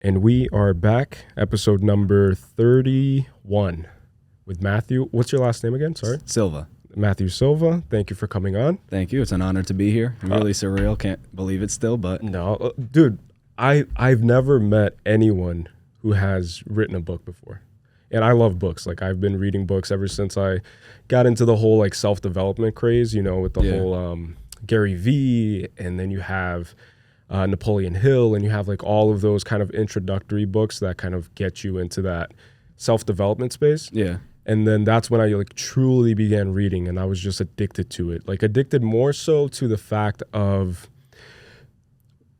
And we are back, episode number 31 with Matthew. What's your last name again? Sorry. Silva. Mathew Silva. Thank you for coming on. Thank you. It's an honor to be here. Really surreal. Can't believe it still, but No, dude, I've never met anyone who has written a book before. And I love books. Like, I've been reading books ever since I got into the whole like self-development craze, you know, with the whole Gary Vee, and then you have Napoleon Hill, and you have like all of those kind of introductory books that kind of get you into that self-development space. yeah. And then that's when I like truly began reading, and I was just addicted to it. Like, addicted more so to the fact of,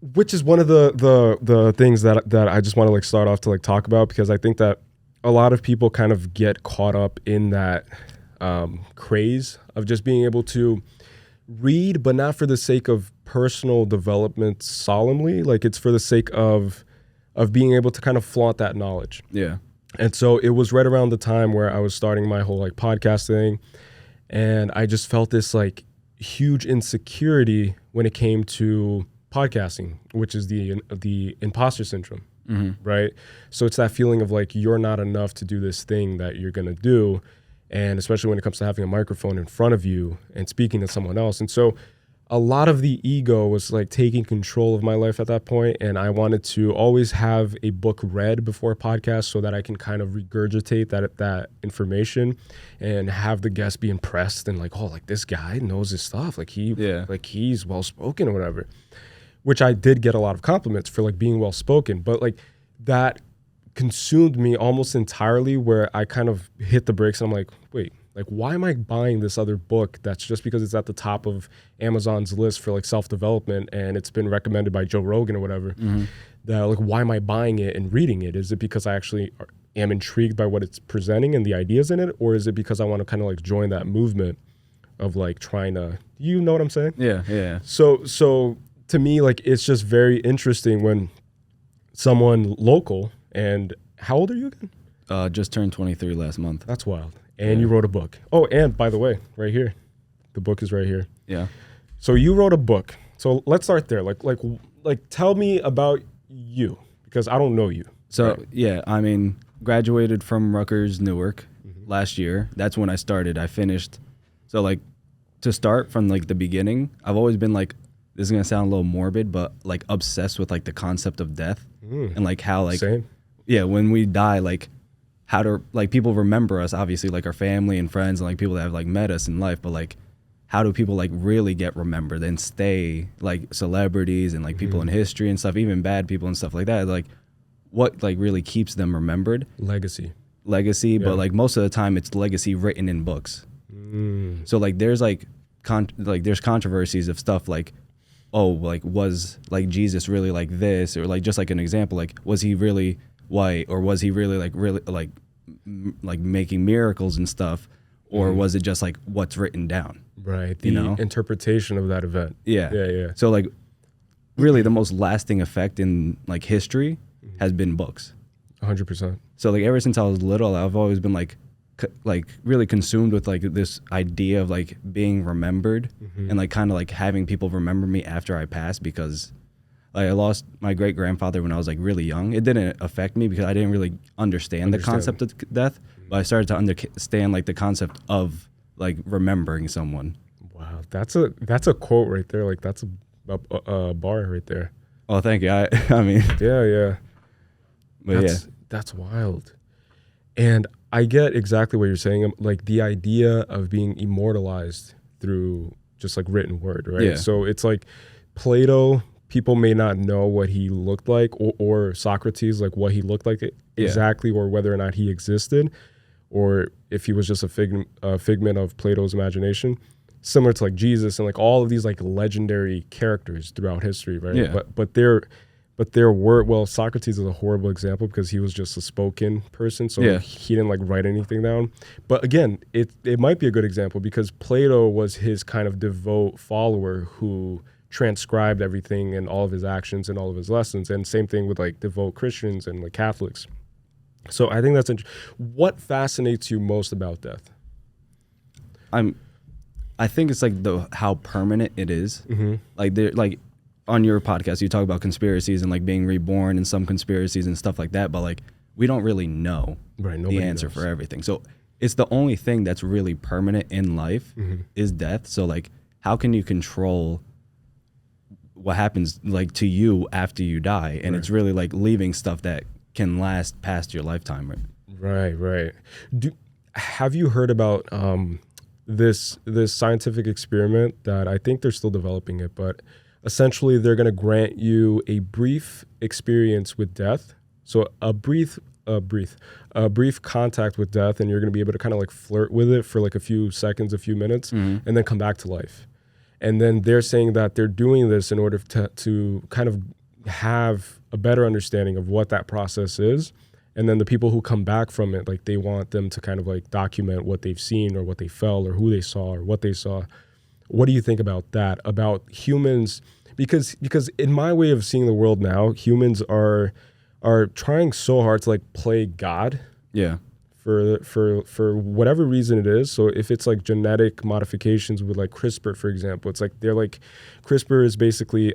which is one of the things that I just want to like start off to like talk about, because I think that a lot of people kind of get caught up in that craze of just being able to read, but not for the sake of personal development solemnly. Like, it's for the sake of being able to kind of flaunt that knowledge. Yeah. And so it was right around the time where I was starting my whole like podcast thing, and I just felt this like huge insecurity when it came to podcasting, which is the imposter syndrome, right? So it's that feeling of like you're not enough to do this thing that you're gonna do, and especially when it comes to having a microphone in front of you and speaking to someone else. And so a lot of the ego was like taking control of my life at that point, and I wanted to always have a book read before a podcast so that I can kind of regurgitate that information and have the guest be impressed and like, oh, like this guy knows his stuff, like he's well spoken or whatever. Which I did get a lot of compliments for like being well spoken, but like that consumed me almost entirely, where I kind of hit the brakes and I'm like, wait, like, why am I buying this other book that's just because it's at the top of Amazon's list for like self-development and it's been recommended by Joe Rogan or whatever? That like, why am I buying it and reading it? Is it because I actually am intrigued by what it's presenting and the ideas in it? Or is it because I want to kind of like join that movement of like trying to, you know what I'm saying? Yeah. Yeah. So to me, like, it's just very interesting when someone local, and how old are you again? Just turned 23 last month. That's wild. And you wrote a book. Oh, and by the way, right here, the book is right here. Yeah. So you wrote a book. So let's start there. Like, tell me about you, because I don't know you. So right? yeah, I mean, graduated from Rutgers, Newark last year. That's when I started. I finished. So like, to start from like the beginning, I've always been like, this is gonna sound a little morbid, but like obsessed with like the concept of death and like how like, Same. yeah, when we die, like how to, like, people remember us, obviously, like our family and friends and like people that have like met us in life, but like how do people like really get remembered and stay, like celebrities and like people in history and stuff, even bad people and stuff like that, like what like really keeps them remembered? Legacy. But like most of the time it's legacy written in books. So like there's like there's controversies of stuff like, oh, like was like Jesus really like this, or like just like an example, like was he really white, or was he really like making miracles and stuff, or was it just like what's written down? Right. The interpretation of that event. Yeah. So like really the most lasting effect in like history has been books. 100%. So like ever since I was little, I've always been like really consumed with like this idea of like being remembered and like kind of like having people remember me after I passed, because like I lost my great grandfather when I was like really young. It didn't affect me because I didn't really understand the concept of death, but I started to understand like the concept of like remembering someone. Wow, that's a quote right there. Like, that's a bar right there. Oh, thank you. I mean, Yeah. but That's wild. And I get exactly what you're saying. Like, the idea of being immortalized through just like written word, right? Yeah. So it's like Plato, people may not know what he looked like, or Socrates, like what he looked like exactly, or whether or not he existed, or if he was just a figment of Plato's imagination, similar to like Jesus and like all of these like legendary characters throughout history, right? Yeah. But there were, well, Socrates is a horrible example because he was just a spoken person, so he didn't like write anything down. But again, it might be a good example because Plato was his kind of devout follower who transcribed everything and all of his actions and all of his lessons. And same thing with like devout Christians and like Catholics. So I think that's what fascinates you most about death? I think it's like how permanent it is. Like on your podcast, you talk about conspiracies and like being reborn and some conspiracies and stuff like that, but like we don't really know the answer for everything. So it's the only thing that's really permanent in life is death. So like, how can you control what happens like to you after you die? And it's really like leaving stuff that can last past your lifetime. Right. Have you heard about this scientific experiment that I think they're still developing it, but essentially they're going to grant you a brief experience with death. So a brief contact with death, and you're going to be able to kind of like flirt with it for like a few seconds, a few minutes, and then come back to life. And then they're saying that they're doing this in order to kind of have a better understanding of what that process is. And then the people who come back from it, like they want them to kind of like document what they've seen or what they felt or who they saw or what they saw. What do you think about that? About humans? Because in my way of seeing the world now, humans are trying so hard to like play God. Yeah. For whatever reason it is. So if it's like genetic modifications with like CRISPR, for example, it's like they're like CRISPR is basically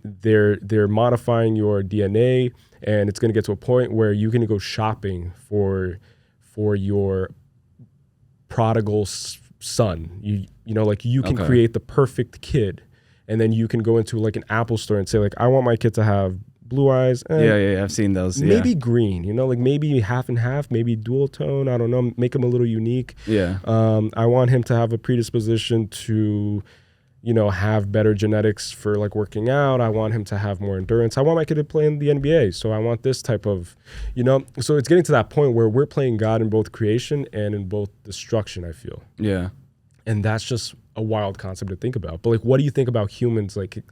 they're modifying your DNA, and it's going to get to a point where you can go shopping for your prodigal son. You know, like you can create the perfect kid, and then you can go into like an Apple store and say like, I want my kid to have blue eyes. Yeah, I've seen those. Maybe green, you know, like maybe half and half, maybe dual tone. I don't know, make him a little unique. Yeah. I want him to have a predisposition to, you know, have better genetics for like working out. I want him to have more endurance. I want my kid to play in the NBA. So I want this type of, you know, so it's getting to that point where we're playing God in both creation and in both destruction, I feel. Yeah. And that's just a wild concept to think about. But like, what do you think about humans like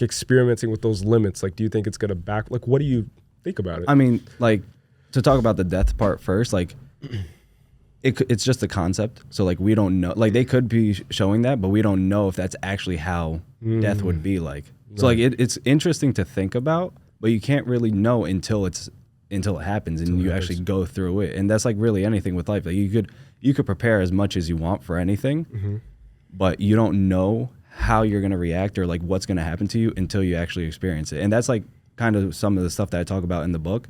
experimenting with those limits? Like, do you think it's gonna like, what do you think about it? I mean, like, to talk about the death part first, like, it's just a concept. So like, we don't know, like they could be showing that, but we don't know if that's actually how death would be like. So like, it's interesting to think about, but you can't really know until it happens and you actually go through it. And that's like really anything with life. Like you could prepare as much as you want for anything, but you don't know how you're going to react or like what's going to happen to you until you actually experience it. And that's like kind of some of the stuff that I talk about in the book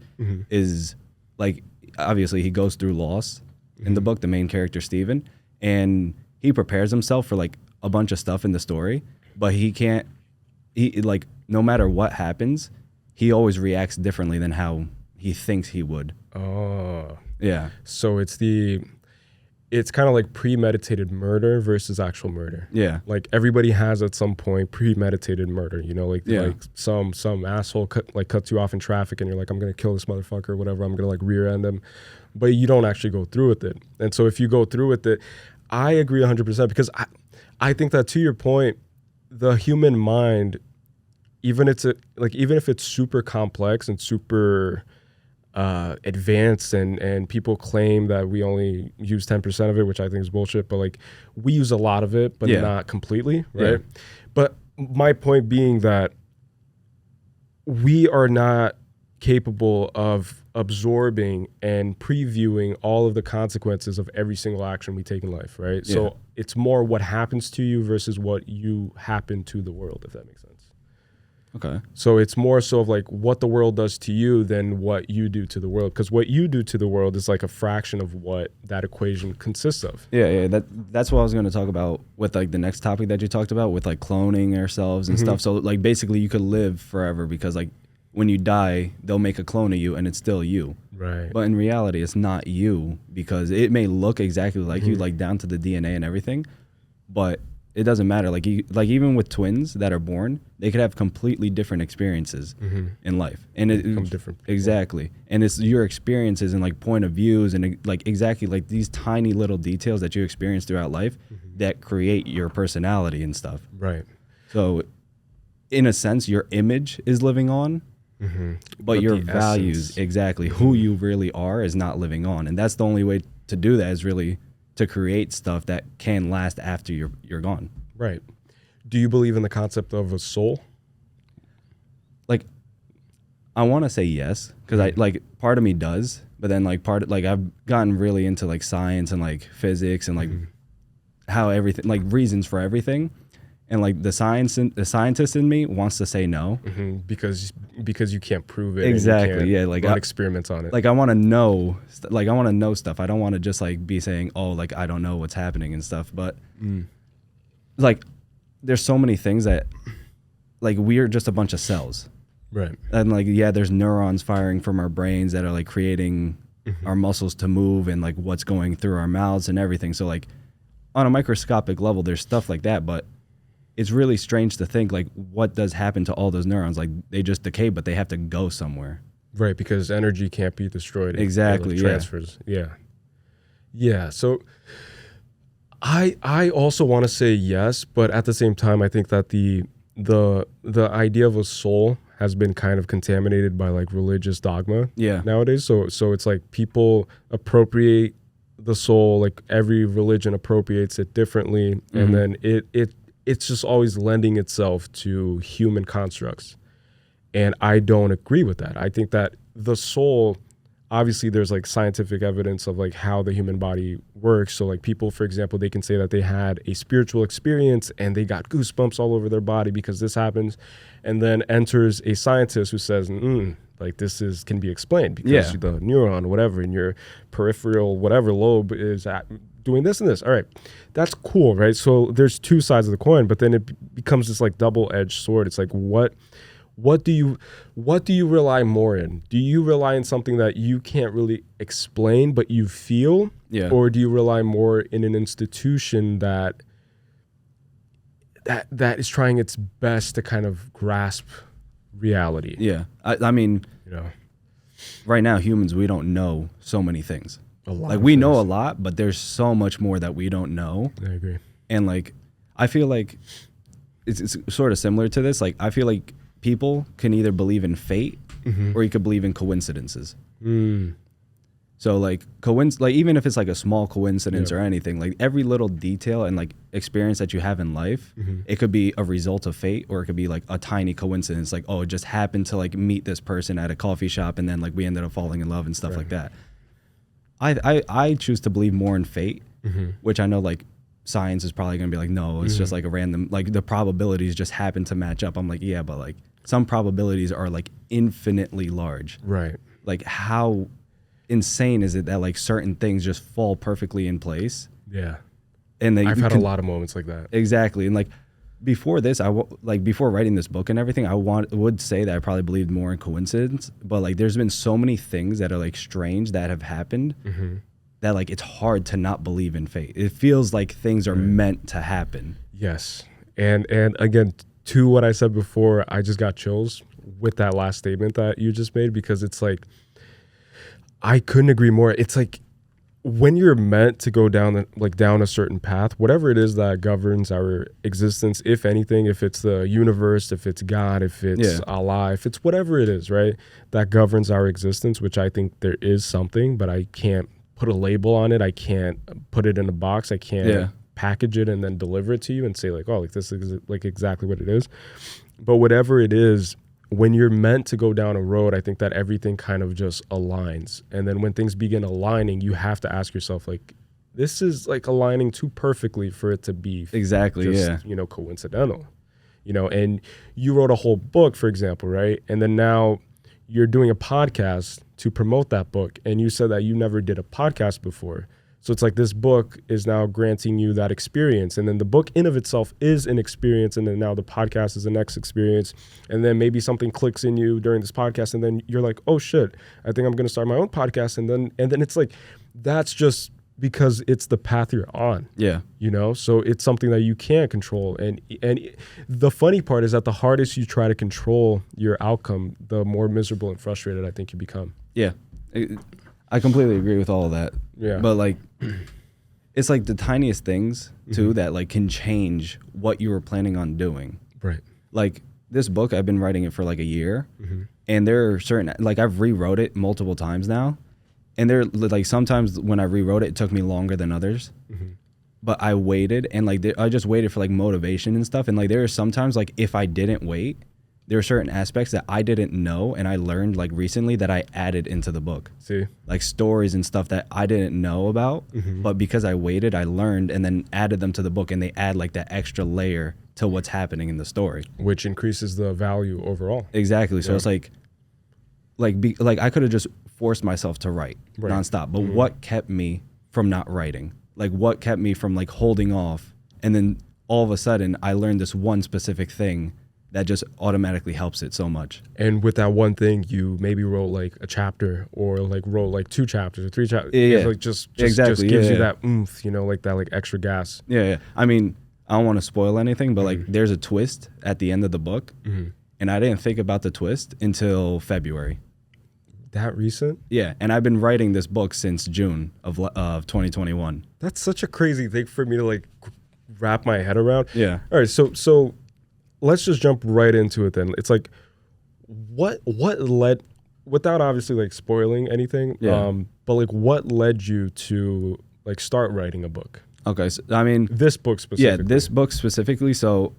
is like, obviously he goes through loss in the book, the main character, Steven, and he prepares himself for like a bunch of stuff in the story, but he like, no matter what happens, he always reacts differently than how he thinks he would. Oh. Yeah. So it's kind of like premeditated murder versus actual murder. Yeah. Like everybody has at some point premeditated murder, you know, like some asshole cuts you off in traffic and you're like, I'm going to kill this motherfucker or whatever. I'm going to like rear end him. But you don't actually go through with it. And so if you go through with it, I agree 100% because I think that to your point, the human mind, even if it's super complex and super advanced and people claim that we only use 10% of it, which I think is bullshit, but like we use a lot of it, but not completely, right? Yeah. But my point being that we are not capable of absorbing and previewing all of the consequences of every single action we take in life, right? Yeah. So it's more what happens to you versus what you happen to the world, if that makes sense. Okay. So it's more so of like what the world does to you than what you do to the world, because what you do to the world is like a fraction of what that equation consists of. Yeah. That's what I was going to talk about with like the next topic that you talked about with like cloning ourselves and stuff. So like basically you could live forever because like when you die, they'll make a clone of you and it's still you. Right. But in reality, it's not you because it may look exactly like you, like down to the DNA and everything, but it doesn't matter. Like even with twins that are born, they could have completely different experiences in life, and it becomes different. Exactly, and it's your experiences and like point of views and like exactly like these tiny little details that you experience throughout life that create your personality and stuff. Right. So, in a sense, your image is living on, but your values, exactly who you really are, is not living on, and that's the only way to do that is really to create stuff that can last after you're gone. Right. Do you believe in the concept of a soul? Like, I want to say yes, because I like part of me does, but then like I've gotten really into like science and like physics and like how everything, like reasons for everything, And like the scientist in me wants to say no. Because you can't prove it. Exactly. And you can't Like run experiments on it. Like I want to know. Like I want to know stuff. I don't want to just like be saying, oh, like I don't know what's happening and stuff. But like, there's so many things that, like, we're just a bunch of cells. Right. And like, yeah, there's neurons firing from our brains that are like creating our muscles to move and like what's going through our mouths and everything. So like, on a microscopic level, there's stuff like that, but it's really strange to think like what does happen to all those neurons? Like they just decay, but they have to go somewhere. Right, because energy can't be destroyed. Exactly. It transfers. Yeah. So I also want to say yes, but at the same time, I think that the idea of a soul has been kind of contaminated by like religious dogma. Nowadays. So it's like people appropriate the soul, like every religion appropriates it differently, and then it's just always lending itself to human constructs. And I don't agree with that. I think that the soul, obviously there's like scientific evidence of like how the human body works. So like people, for example, they can say that they had a spiritual experience and they got goosebumps all over their body because this happens. And then enters a scientist who says, like this can be explained because the neuron, whatever, in your peripheral, whatever lobe is doing this and this. All right, that's cool, right? So there's two sides of the coin, but then it becomes this like double-edged sword. It's like, what do you rely more in? Do you rely in something that you can't really explain but you feel? Or do you rely more in an institution that is trying its best to kind of grasp reality? I mean, right now humans, we don't know so many things. Like we know a lot, but there's so much more that we don't know. I agree. And like I feel like it's sort of similar to this. Like I feel like people can either believe in fate or you could believe in coincidences. So like even if it's like a small coincidence or anything, like every little detail and like experience that you have in life, it could be a result of fate, or it could be like a tiny coincidence, like, oh, it just happened to like meet this person at a coffee shop and then like we ended up falling in love and stuff like that. I choose to believe more in fate, which I know like science is probably gonna be like, no, it's just like a random, like the probabilities just happen to match up. I'm like, yeah, but like some probabilities are like infinitely large. Right. Like how insane is it that like certain things just fall perfectly in place? Yeah. And I've had a lot of moments like that. Exactly. And like before this, before writing this book and everything, I would say that I probably believed more in coincidence, but like there's been so many things that are like strange that have happened that like it's hard to not believe in fate. It feels like things are meant to happen. Yes. And again, to what I said before, I just got chills with that last statement that you just made, because it's like, I couldn't agree more. It's like when you're meant to go down a certain path, whatever it is that governs our existence, if anything, if it's the universe, if it's God, if it's Allah, if it's whatever it is, right, that governs our existence, which I think there is something, but I can't put a label on it. I can't put it in a box. I can't package it and then deliver it to you and say like, oh, like this is like exactly what it is. But whatever it is, when you're meant to go down a road, I think that everything kind of just aligns. And then when things begin aligning, you have to ask yourself, like, this is like aligning too perfectly for it to be coincidental, and you wrote a whole book, for example, right? And then now you're doing a podcast to promote that book. And you said that you never did a podcast before. So it's like this book is now granting you that experience. And then the book in of itself is an experience. And then now the podcast is the next experience. And then maybe something clicks in you during this podcast. And then you're like, oh shit, I think I'm going to start my own podcast. And then it's like, that's just because it's the path you're on. Yeah. So it's something that you can't control. And the funny part is that the hardest you try to control your outcome, the more miserable and frustrated I think you become. Yeah. I completely agree with all of that. Yeah. But like, it's like the tiniest things too that like can change what you were planning on doing. Right. Like this book, I've been writing it for like a year, and there are certain, like I've rewrote it multiple times now, and there like sometimes when I rewrote it took me longer than others, but I waited and like I just waited for like motivation and stuff, and like there are sometimes like if I didn't wait, there are certain aspects that I didn't know and I learned like recently that I added into the book. See, like stories and stuff that I didn't know about, but because I waited, I learned and then added them to the book, and they add like that extra layer to what's happening in the story, which increases the value overall. Exactly. So it's like I could have just forced myself to write nonstop, but what kept me from not writing? Like what kept me from like holding off? And then all of a sudden I learned this one specific thing that just automatically helps it so much. And with that one thing, you maybe wrote like a chapter, or like wrote like 2 chapters or 3 chapters. Yeah. Like just exactly. gives you that oomph, you know, like that like extra gas. Yeah. I mean, I don't want to spoil anything, but like there's a twist at the end of the book, and I didn't think about the twist until February. That recent? Yeah, and I've been writing this book since June of 2021. That's such a crazy thing for me to like wrap my head around. Yeah. All right, so let's just jump right into it then. It's like what led, without obviously like spoiling anything, but like what led you to like start writing a book? Okay, so I mean, this book specifically. Yeah, this book specifically. So,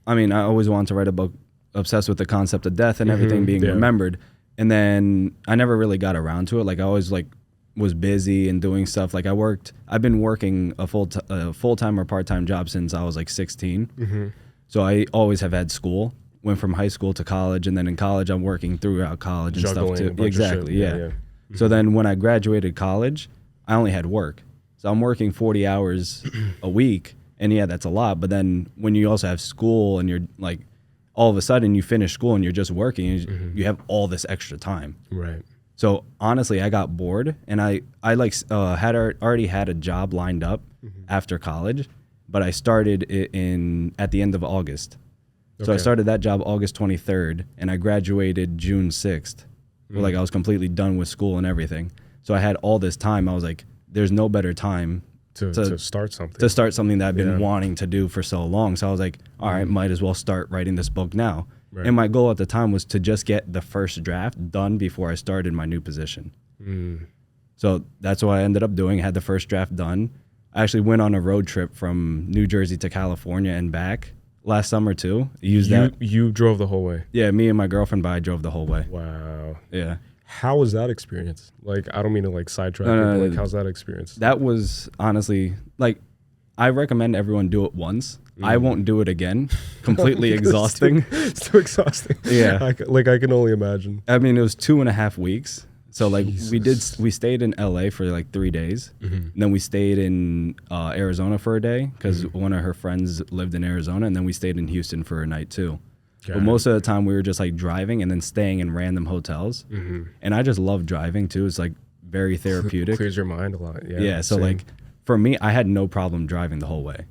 I mean, I always wanted to write a book obsessed with the concept of death and everything being remembered. And then I never really got around to it. Like I always like was busy and doing stuff. Like I've been working a full-time or part-time job since I was like 16. So I always have had school. Went from high school to college, and then in college I'm working throughout college and juggling stuff too. Exactly, yeah. So Mm-hmm. then when I graduated college, I only had work. So I'm working 40 hours a week, and yeah, that's a lot. But then when you also have school and you're like, all of a sudden you finish school and you're just working, and you have all this extra time. Right. So honestly, I got bored, and I like had already had a job lined up after college, but I started it at the end of August. So I started that job August 23rd, and I graduated June 6th. Like I was completely done with school and everything. So I had all this time. I was like, there's no better time to start something. To start something that I've been wanting to do for so long. So I was like, all right, might as well start writing this book now. Right. And my goal at the time was to just get the first draft done before I started my new position. So that's what I ended up doing. I had the first draft done. I actually went on a road trip from New Jersey to California and back last summer too. You drove the whole way? Yeah, me and my girlfriend drove the whole way. Wow. Yeah. How was that experience? Like, I don't mean to like sidetrack, but like, how's that experience? That was honestly, like, I recommend everyone do it once. I won't do it again. Completely exhausting. It's too exhausting. Yeah. I can only imagine. I mean, it was 2.5 weeks. So like Jesus. we stayed in LA for like 3 days. And then we stayed in Arizona for a day because one of her friends lived in Arizona, and then we stayed in Houston for a night too. But most of the time we were just like driving and then staying in random hotels. And I just love driving too. It's like very therapeutic. Clears your mind a lot. Yeah. Yeah. So like for me, I had no problem driving the whole way.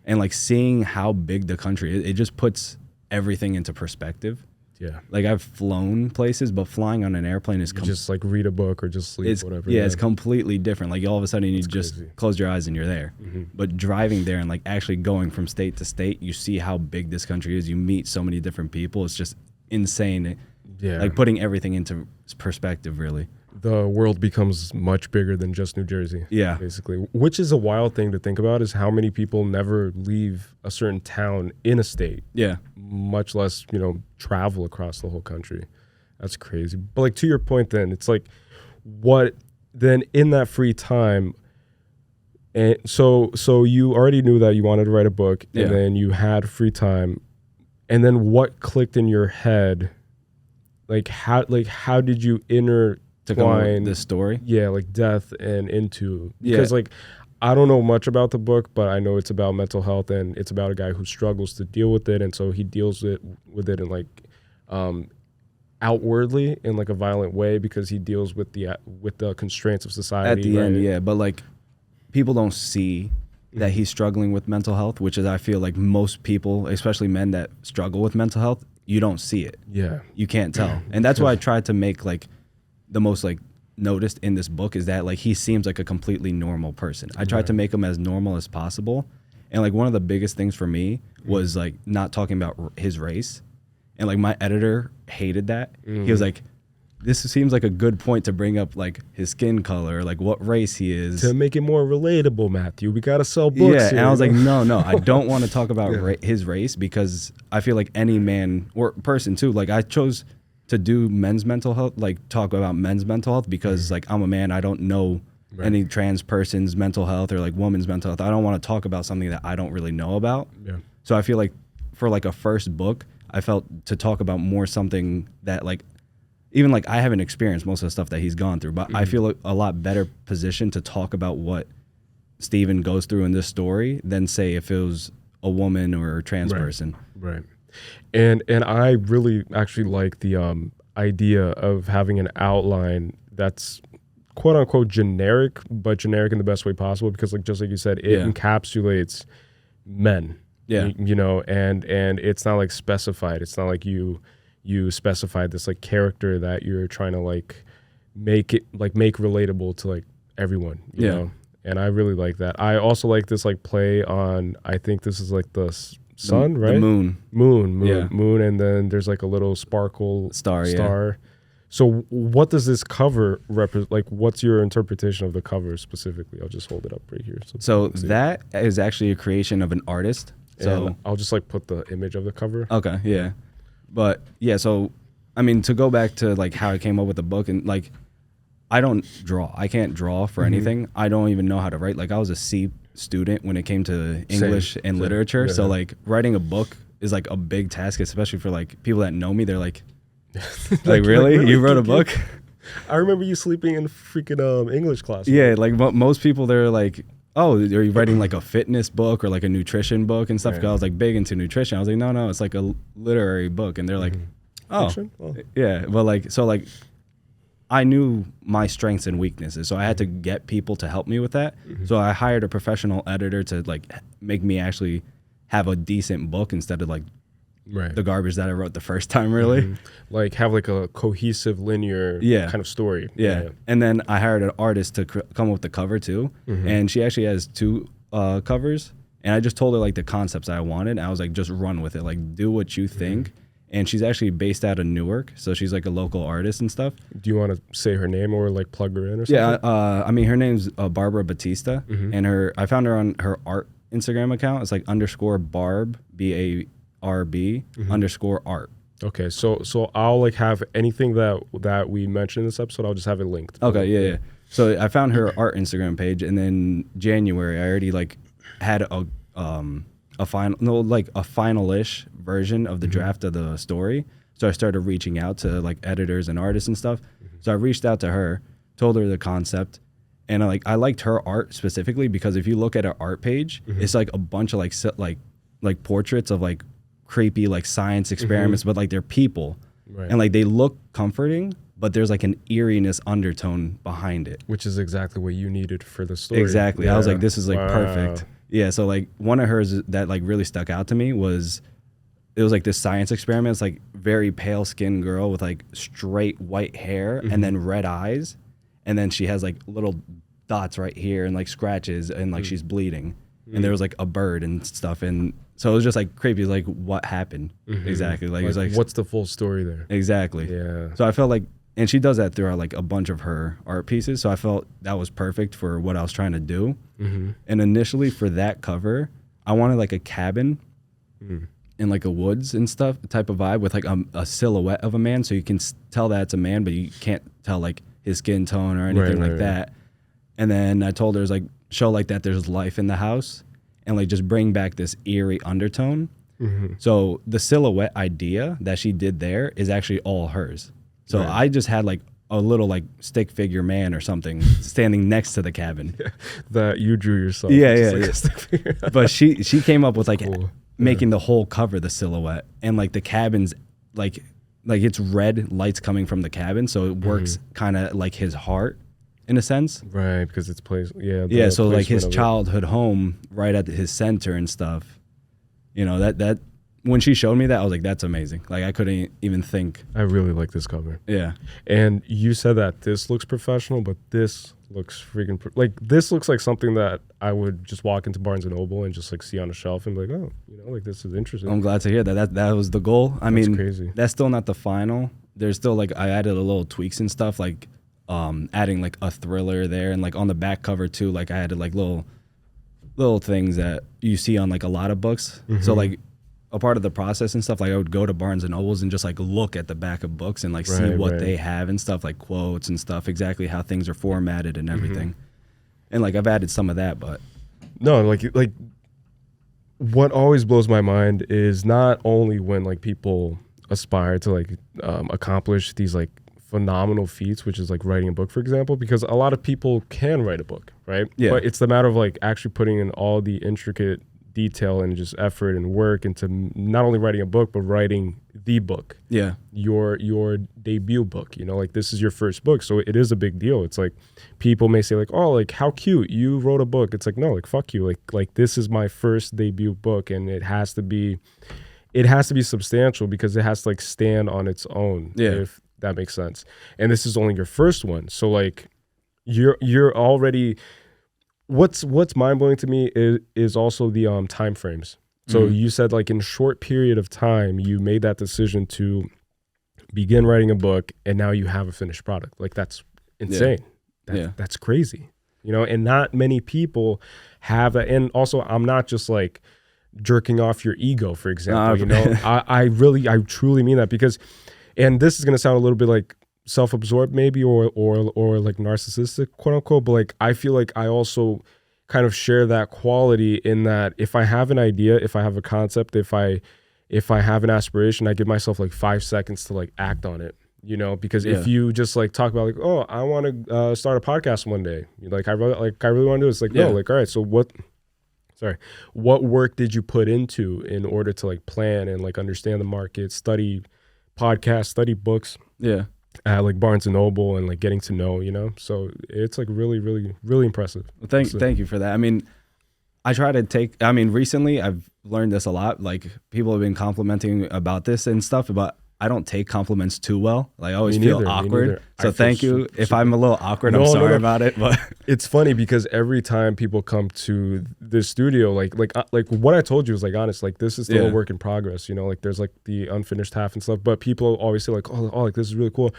And like seeing how big the country is, it just puts everything into perspective. Yeah. Like I've flown places, but flying on an airplane is just like read a book or just sleep, whatever. Yeah, it's completely different. Like all of a sudden you just close your eyes and you're there. But driving there and like actually going from state to state, you see how big this country is. You meet so many different people. It's just insane. Yeah. Like putting everything into perspective, really. The world becomes much bigger than just New Jersey. Yeah. Basically. Which is a wild thing to think about, is how many people never leave a certain town in a state. Yeah. Much less, travel across the whole country. That's crazy. But like to your point then, it's like what then in that free time, and so you already knew that you wanted to write a book, and then you had free time, and then what clicked in your head? Like how did you to find this story? Yeah, like death and into, because like I don't know much about the book, but I know it's about mental health, and it's about a guy who struggles to deal with it, and so he deals with it in like outwardly in like a violent way, because he deals with the constraints of society at the end. Yeah, but like people don't see that he's struggling with mental health, which is, I feel like most people, especially men that struggle with mental health, you don't see it. Yeah, you can't tell. And that's why I tried to make like the most like noticed in this book is that like he seems like a completely normal person. I tried to make him as normal as possible. And like one of the biggest things for me was like not talking about his race. And like my editor hated that. He was like, this seems like a good point to bring up like his skin color, like what race he is. To make it more relatable, Matthew, we got to sell books. Yeah, here, and I was you know? like, no, I don't want to talk about his race, because I feel like any man or person too, like I chose to do men's mental health, like talk about men's mental health, because like I'm a man, I don't know any trans person's mental health or like woman's mental health. I don't want to talk about something that I don't really know about. Yeah. So I feel like for like a first book, I felt to talk about more something that like, even like I haven't experienced most of the stuff that he's gone through, but I feel a lot better positioned to talk about what Steven goes through in this story than say if it was a woman or a trans person. Right. And I really actually like the idea of having an outline that's quote unquote generic, but generic in the best way possible, because like just like you said, it encapsulates men. Yeah. You know, and it's not like specified. It's not like you specified this like character that you're trying to like make relatable to like everyone, you know? And I really like that. I also like this like play on, I think this is like the sun, right? The moon, and then there's like a little sparkle star. Yeah. So what does this cover represent? Like, what's your interpretation of the cover specifically? I'll just hold it up right here. So that is actually a creation of an artist. So and I'll just like put the image of the cover. Okay, yeah. But yeah, so I mean, to go back to like how I came up with the book, and like I don't draw. I can't draw for anything. I don't even know how to write. Like I was a C student when it came to English and literature. Yeah. So like writing a book is like a big task, especially for like people that know me. They're like, like really? You wrote a book? I remember you sleeping in freaking English class. Yeah, like most people, they're like, oh, are you writing like a fitness book or like a nutrition book and stuff? Because I was like big into nutrition. I was like, no, it's like a literary book. And they're like, oh, yeah. Well, like, so like I knew my strengths and weaknesses. So I had to get people to help me with that. So I hired a professional editor to like make me actually have a decent book instead of like the garbage that I wrote the first time, really. Like have like a cohesive, linear kind of story. Yeah. And then I hired an artist to come up with the cover too. And she actually has 2 covers. And I just told her like the concepts I wanted. I was like, just run with it. Like do what you think. And she's actually based out of Newark. So she's like a local artist and stuff. Do you want to say her name or like plug her in or something? Yeah. I mean, her name's Barbara Batista. And I found her on her art Instagram account. It's like _Barb, BARB _art. Okay, so I'll like have anything that we mentioned in this episode, I'll just have it linked. Okay, yeah. So I found her art Instagram page, and then January I already like had a final-ish version of the draft of the story. So I started reaching out to like editors and artists and stuff. So I reached out to her, told her the concept, and I liked her art specifically because if you look at her art page, it's like a bunch of like portraits of like creepy like science experiments, but like they're people, and like they look comforting, but there's like an eeriness undertone behind it, which is exactly what you needed for the story. Exactly. I was like, this is like perfect. Yeah. So like one of hers that like really stuck out to me was it was like this science experiment. It's like very pale skinned girl with like straight white hair and then red eyes, and then she has like little dots right here and like scratches and like she's bleeding, and there was like a bird and stuff, and so it was just like creepy. Like what happened exactly? Like it was like, what's the full story there? Exactly. Yeah. So I felt like, and she does that throughout like a bunch of her art pieces. So I felt that was perfect for what I was trying to do. And initially for that cover, I wanted like a cabin in like a woods and stuff type of vibe with like a silhouette of a man, so you can tell that it's a man, but you can't tell like his skin tone or anything like that. And then I told her, like, show like that there's life in the house, and like just bring back this eerie undertone. So the silhouette idea that she did there is actually all hers. So I just had like a little like stick figure man or something standing next to the cabin that you drew yourself. Like but she came up with like making the whole cover the silhouette, and like the cabin's like it's red lights coming from the cabin, so it works kind of like his heart in a sense, right? Because it's placed, so like his childhood home right at his center and stuff. You know, that when she showed me that, I was like, that's amazing. Like I couldn't even think. I really like this cover. Yeah. And you said that this looks professional, but this looks freaking this looks like something that I would just walk into Barnes and Noble and just like see on a shelf and be like, oh, you know, like this is interesting. I'm glad to hear that. That was the goal. I mean, crazy. That's still not the final there's still like I added a little tweaks and stuff, like adding like a thriller there, and like on the back cover too, like I added like little things that you see on like a lot of books. So like a part of the process and stuff, like I would go to Barnes and Nobles and just like look at the back of books and like see what they have and stuff, like quotes and stuff, exactly how things are formatted and everything. And like I've added some of that, but no, like what always blows my mind is not only when like people aspire to like accomplish these like phenomenal feats, which is like writing a book, for example, because a lot of people can write a book, right? Yeah. But it's the matter of like actually putting in all the intricate detail and just effort and work into not only writing a book, but writing the book. Yeah. Your debut book, you know, like this is your first book. So it is a big deal. It's like people may say like, oh, like how cute, you wrote a book. It's like, no, like fuck you. Like this is my first debut book, and it has to be substantial because it has to like stand on its own. Yeah. If that makes sense. And this is only your first one. So like you're already, what's mind-blowing to me is also the time frames. So you said like in a short period of time you made that decision to begin writing a book, and now you have a finished product. Like that's insane. That's crazy, you know. And not many people have that. And also I'm not just like jerking off your ego, for example. You know, I truly mean that, because, and this is gonna sound a little bit like self-absorbed maybe, or like narcissistic, quote unquote, but like I feel like I also kind of share that quality in that if I have an idea, if I have a concept, if I have an aspiration, I give myself like 5 seconds to like act on it, you know, because if you just like talk about like, oh, I want to start a podcast one day, like I really want to do it. It's like, no, like, all right, so what work did you put into in order to like plan and like understand the market, study podcasts, study books, at like Barnes and Noble, and like getting to know, you know. So it's like really, really, really impressive. Well, thank you for that. I mean, I try to recently I've learned this a lot. Like people have been complimenting about this and stuff, but I don't take compliments too well. Like I always feel awkward. So thank you. If I'm a little awkward, I'm sorry about it. But it's funny because every time people come to the studio, like what I told you is like honest, like this is still a work in progress. You know, like there's like the unfinished half and stuff. But people always say like, oh, like this is really cool,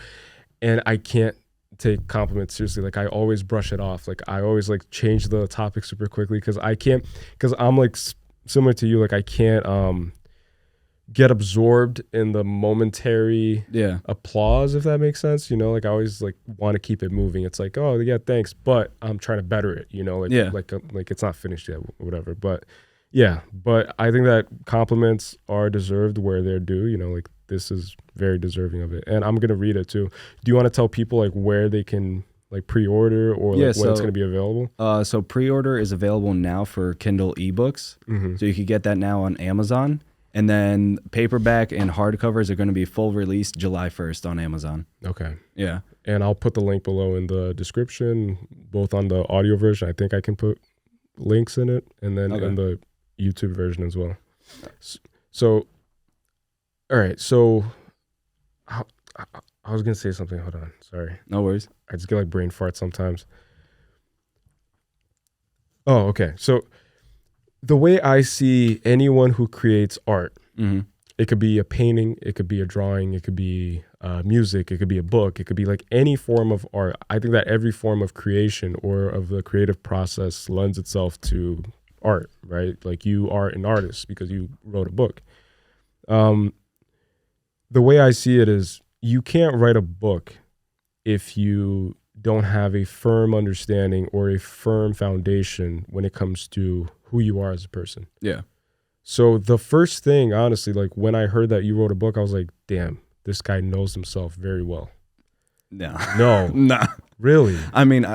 and I can't take compliments seriously. Like I always brush it off. Like I always like change the topic super quickly because I'm like similar to you. Like I can't get absorbed in the momentary applause, if that makes sense. You know, like I always like want to keep it moving. It's like, oh yeah, thanks, but I'm trying to better it, you know, like it's not finished yet, whatever. But I think that compliments are deserved where they're due, you know, like this is very deserving of it. And I'm going to read it too. Do you want to tell people like where they can like pre-order, or like when it's going to be available? So pre-order is available now for Kindle ebooks. So you can get that now on Amazon. And then paperback and hardcovers are going to be full release July 1st on Amazon. Okay. Yeah. And I'll put the link below in the description, both on the audio version. I think I can put links in it, and then in the YouTube version as well. So all right. So I was going to say something. Hold on. Sorry. No worries. I just get like brain farts sometimes. Oh, okay. So the way I see anyone who creates art, it could be a painting, it could be a drawing, it could be music, it could be a book, it could be like any form of art. I think that every form of creation or of the creative process lends itself to art, right? Like you are an artist because you wrote a book. The way I see it is you can't write a book if you don't have a firm understanding or a firm foundation when it comes to who you are as a person. Yeah. So the first thing, honestly, like when I heard that you wrote a book, I was like, damn, this guy knows himself very well. No. Nah. Really? I mean,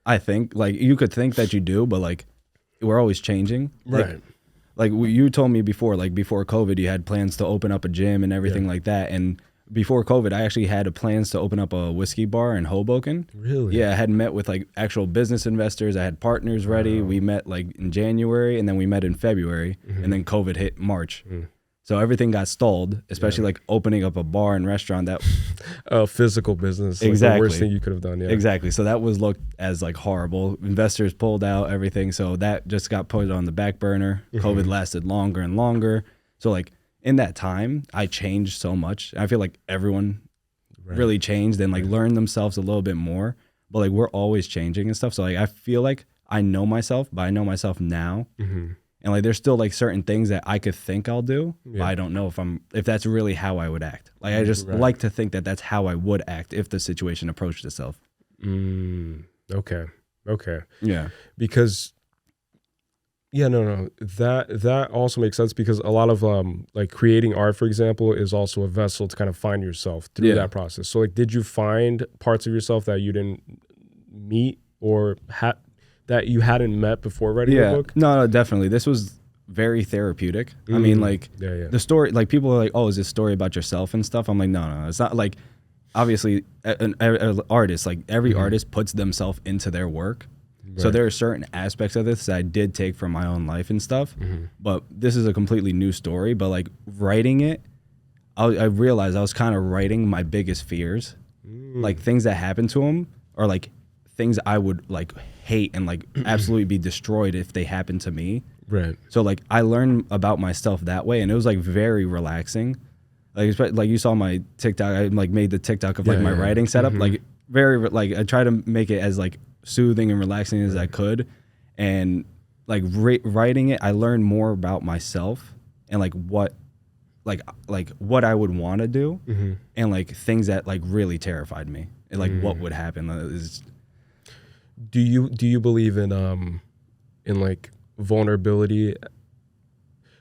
I think like you could think that you do, but like we're always changing. Right. Like you told me before, like before COVID, you had plans to open up a gym and everything like that. And before COVID, I actually had plans to open up a whiskey bar in Hoboken. Really? Yeah, I had met with like actual business investors. I had partners ready. We met like in January, and then we met in February, and then COVID hit March. So everything got stalled, especially like opening up a bar and restaurant. That physical business. Exactly. Like the worst thing you could have done. Yeah. Exactly. So that was looked as like horrible. Investors pulled out everything. So that just got put on the back burner. COVID lasted longer and longer. So like in that time, I changed so much. I feel like everyone really changed and like learned themselves a little bit more. But like we're always changing and stuff. So like I feel like I know myself, but I know myself now. Mm-hmm. And like there's still like certain things that I could think I'll do, but I don't know if that's really how I would act. Like I just like to think that that's how I would act if the situation approached itself. Okay. Yeah. Because that also makes sense, because a lot of like creating art, for example, is also a vessel to kind of find yourself through that process. So like, did you find parts of yourself that you didn't meet or that you hadn't met before writing the book? No, definitely. This was very therapeutic. I mean, like the story, like people are like, oh, is this story about yourself and stuff? I'm like, no, it's not. Like, obviously an artist, like every artist puts themselves into their work. So there are certain aspects of this that I did take from my own life and stuff, but this is a completely new story. But like writing it, I realized I was kind of writing my biggest fears, like things that happened to him, or like things I would like hate and like absolutely be destroyed if they happened to me. Right. So like I learned about myself that way, and it was like very relaxing. Like you saw my TikTok, I like made the TikTok of like my writing setup, like very like I try to make it as like soothing and relaxing as I could, and like writing it, I learned more about myself and like what what I would want to do, and like things that like really terrified me, and like what would happen. Do you believe in like vulnerability?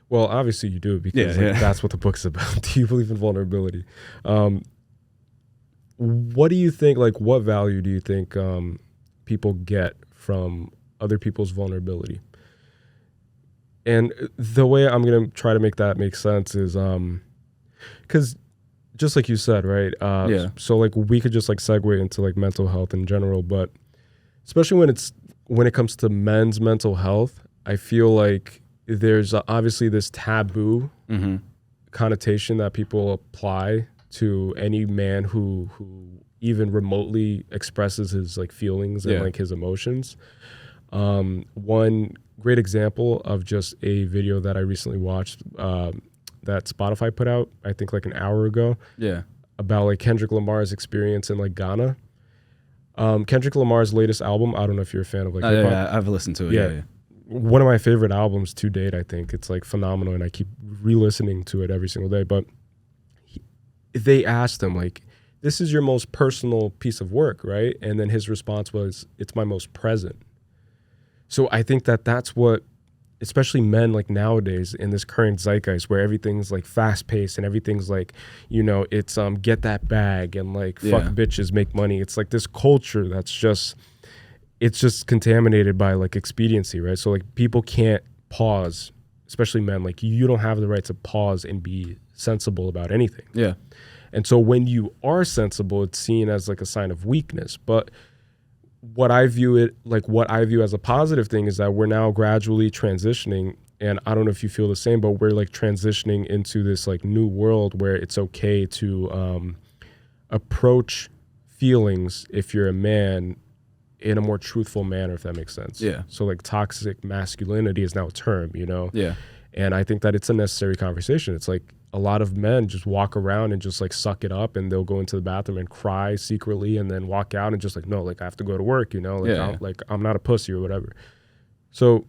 Well, obviously you do, because that's what the book's about. Do you believe in vulnerability? What do you think? Like, what value do you think people get from other people's vulnerability? And the way I'm gonna try to make that make sense is because just like you said, right? So like we could just like segue into like mental health in general, but especially when it comes to men's mental health, I feel like there's obviously this taboo connotation that people apply to any man who even remotely expresses his like feelings and like his emotions. One great example of just a video that I recently watched that Spotify put out, I think like an hour ago, about like Kendrick Lamar's experience in like Ghana. Kendrick Lamar's latest album, I don't know if you're a fan of like hip hop. Yeah, I've listened to it. Yeah. One of my favorite albums to date, I think. It's like phenomenal, and I keep re-listening to it every single day. But they asked him like, this is your most personal piece of work, right? And then his response was, it's my most present. So I think that that's what, especially men like nowadays in this current zeitgeist where everything's like fast paced and everything's like, you know, it's get that bag and like fuck bitches, make money. It's like this culture that's just, it's just contaminated by like expediency, right? So like people can't pause, especially men. Like you don't have the right to pause and be sensible about anything. Yeah. And so when you are sensible, it's seen as like a sign of weakness. But what I view as a positive thing is that we're now gradually transitioning, and I don't know if you feel the same, but we're like transitioning into this like new world where it's okay to approach feelings, if you're a man, in a more truthful manner, if that makes sense. Yeah. So like toxic masculinity is now a term, you know? Yeah. And I think that it's a necessary conversation. It's like a lot of men just walk around and just like suck it up, and they'll go into the bathroom and cry secretly and then walk out and just like, no, like I have to go to work, you know? Like I'm not a pussy or whatever. So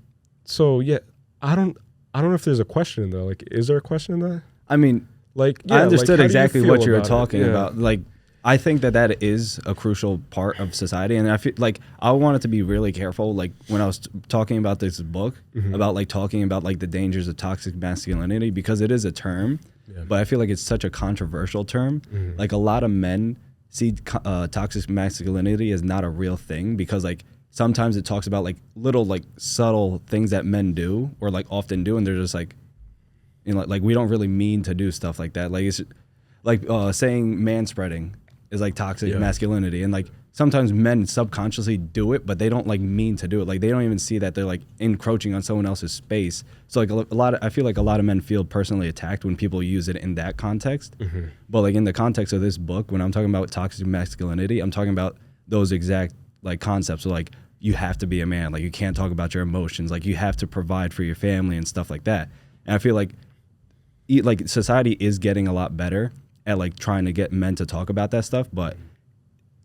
yeah, I don't know if there's a question in there. Like, is there a question in that? I mean, like, I understood exactly what you were talking Yeah. about. Like, I think that is a crucial part of society, and I feel like I wanted to be really careful. Like when I was talking about this book, about like talking about like the dangers of toxic masculinity, because it is a term, but I feel like it's such a controversial term. Like a lot of men see toxic masculinity as not a real thing, because like sometimes it talks about like little like subtle things that men do or like often do, and they're just like, you know, like we don't really mean to do stuff like that. Like it's like saying manspreading is like toxic masculinity, and like sometimes men subconsciously do it, but they don't like mean to do it. Like they don't even see that they're like encroaching on someone else's space. So like I feel like a lot of men feel personally attacked when people use it in that context. But like in the context of this book, when I'm talking about toxic masculinity, I'm talking about those exact like concepts. So like you have to be a man, like you can't talk about your emotions, like you have to provide for your family and stuff like that. And I feel like society is getting a lot better. at like trying to get men to talk about that stuff, but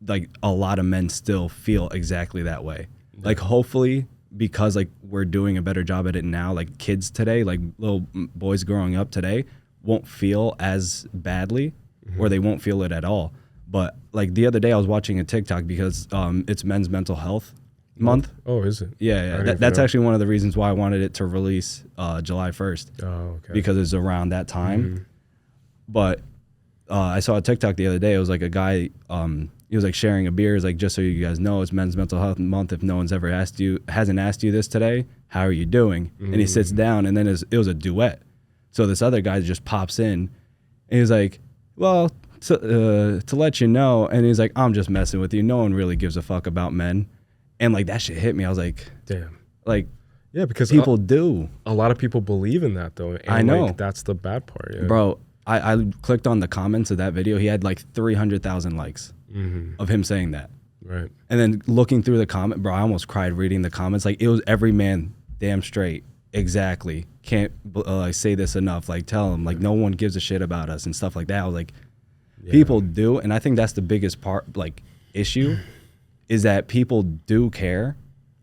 like a lot of men still feel exactly that way. Yeah. Like hopefully because like we're doing a better job at it now, like kids today, like little boys growing up today won't feel as badly or they won't feel it at all. But like the other day I was watching a TikTok because it's Men's Mental Health Month. Oh, is it? Yeah. That's actually one of the reasons why I wanted it to release July 1st. Oh, okay. Because it's around that time. But I saw a TikTok the other day. It was like a guy, he was like sharing a beer. He's like, just so you guys know, it's Men's Mental Health Month. If no one's ever hasn't asked you this today, how are you doing? And he sits down, and then it was a duet. So this other guy just pops in, and he's like, well, to let you know, and he's like, I'm just messing with you. No one really gives a fuck about men. And like that shit hit me. I was like, damn. Like, yeah, because people do. A lot of people believe in that though. And I know. Like, that's the bad part. Yeah. Bro, I clicked on the comments of that video. He had like 300,000 likes of him saying that. Right. And then looking through the comment, bro, I almost cried reading the comments. Like it was every man damn straight. Exactly. Can't say this enough. Like tell him like no one gives a shit about us and stuff like that. I was like, people do. And I think that's the biggest part, like issue is that people do care,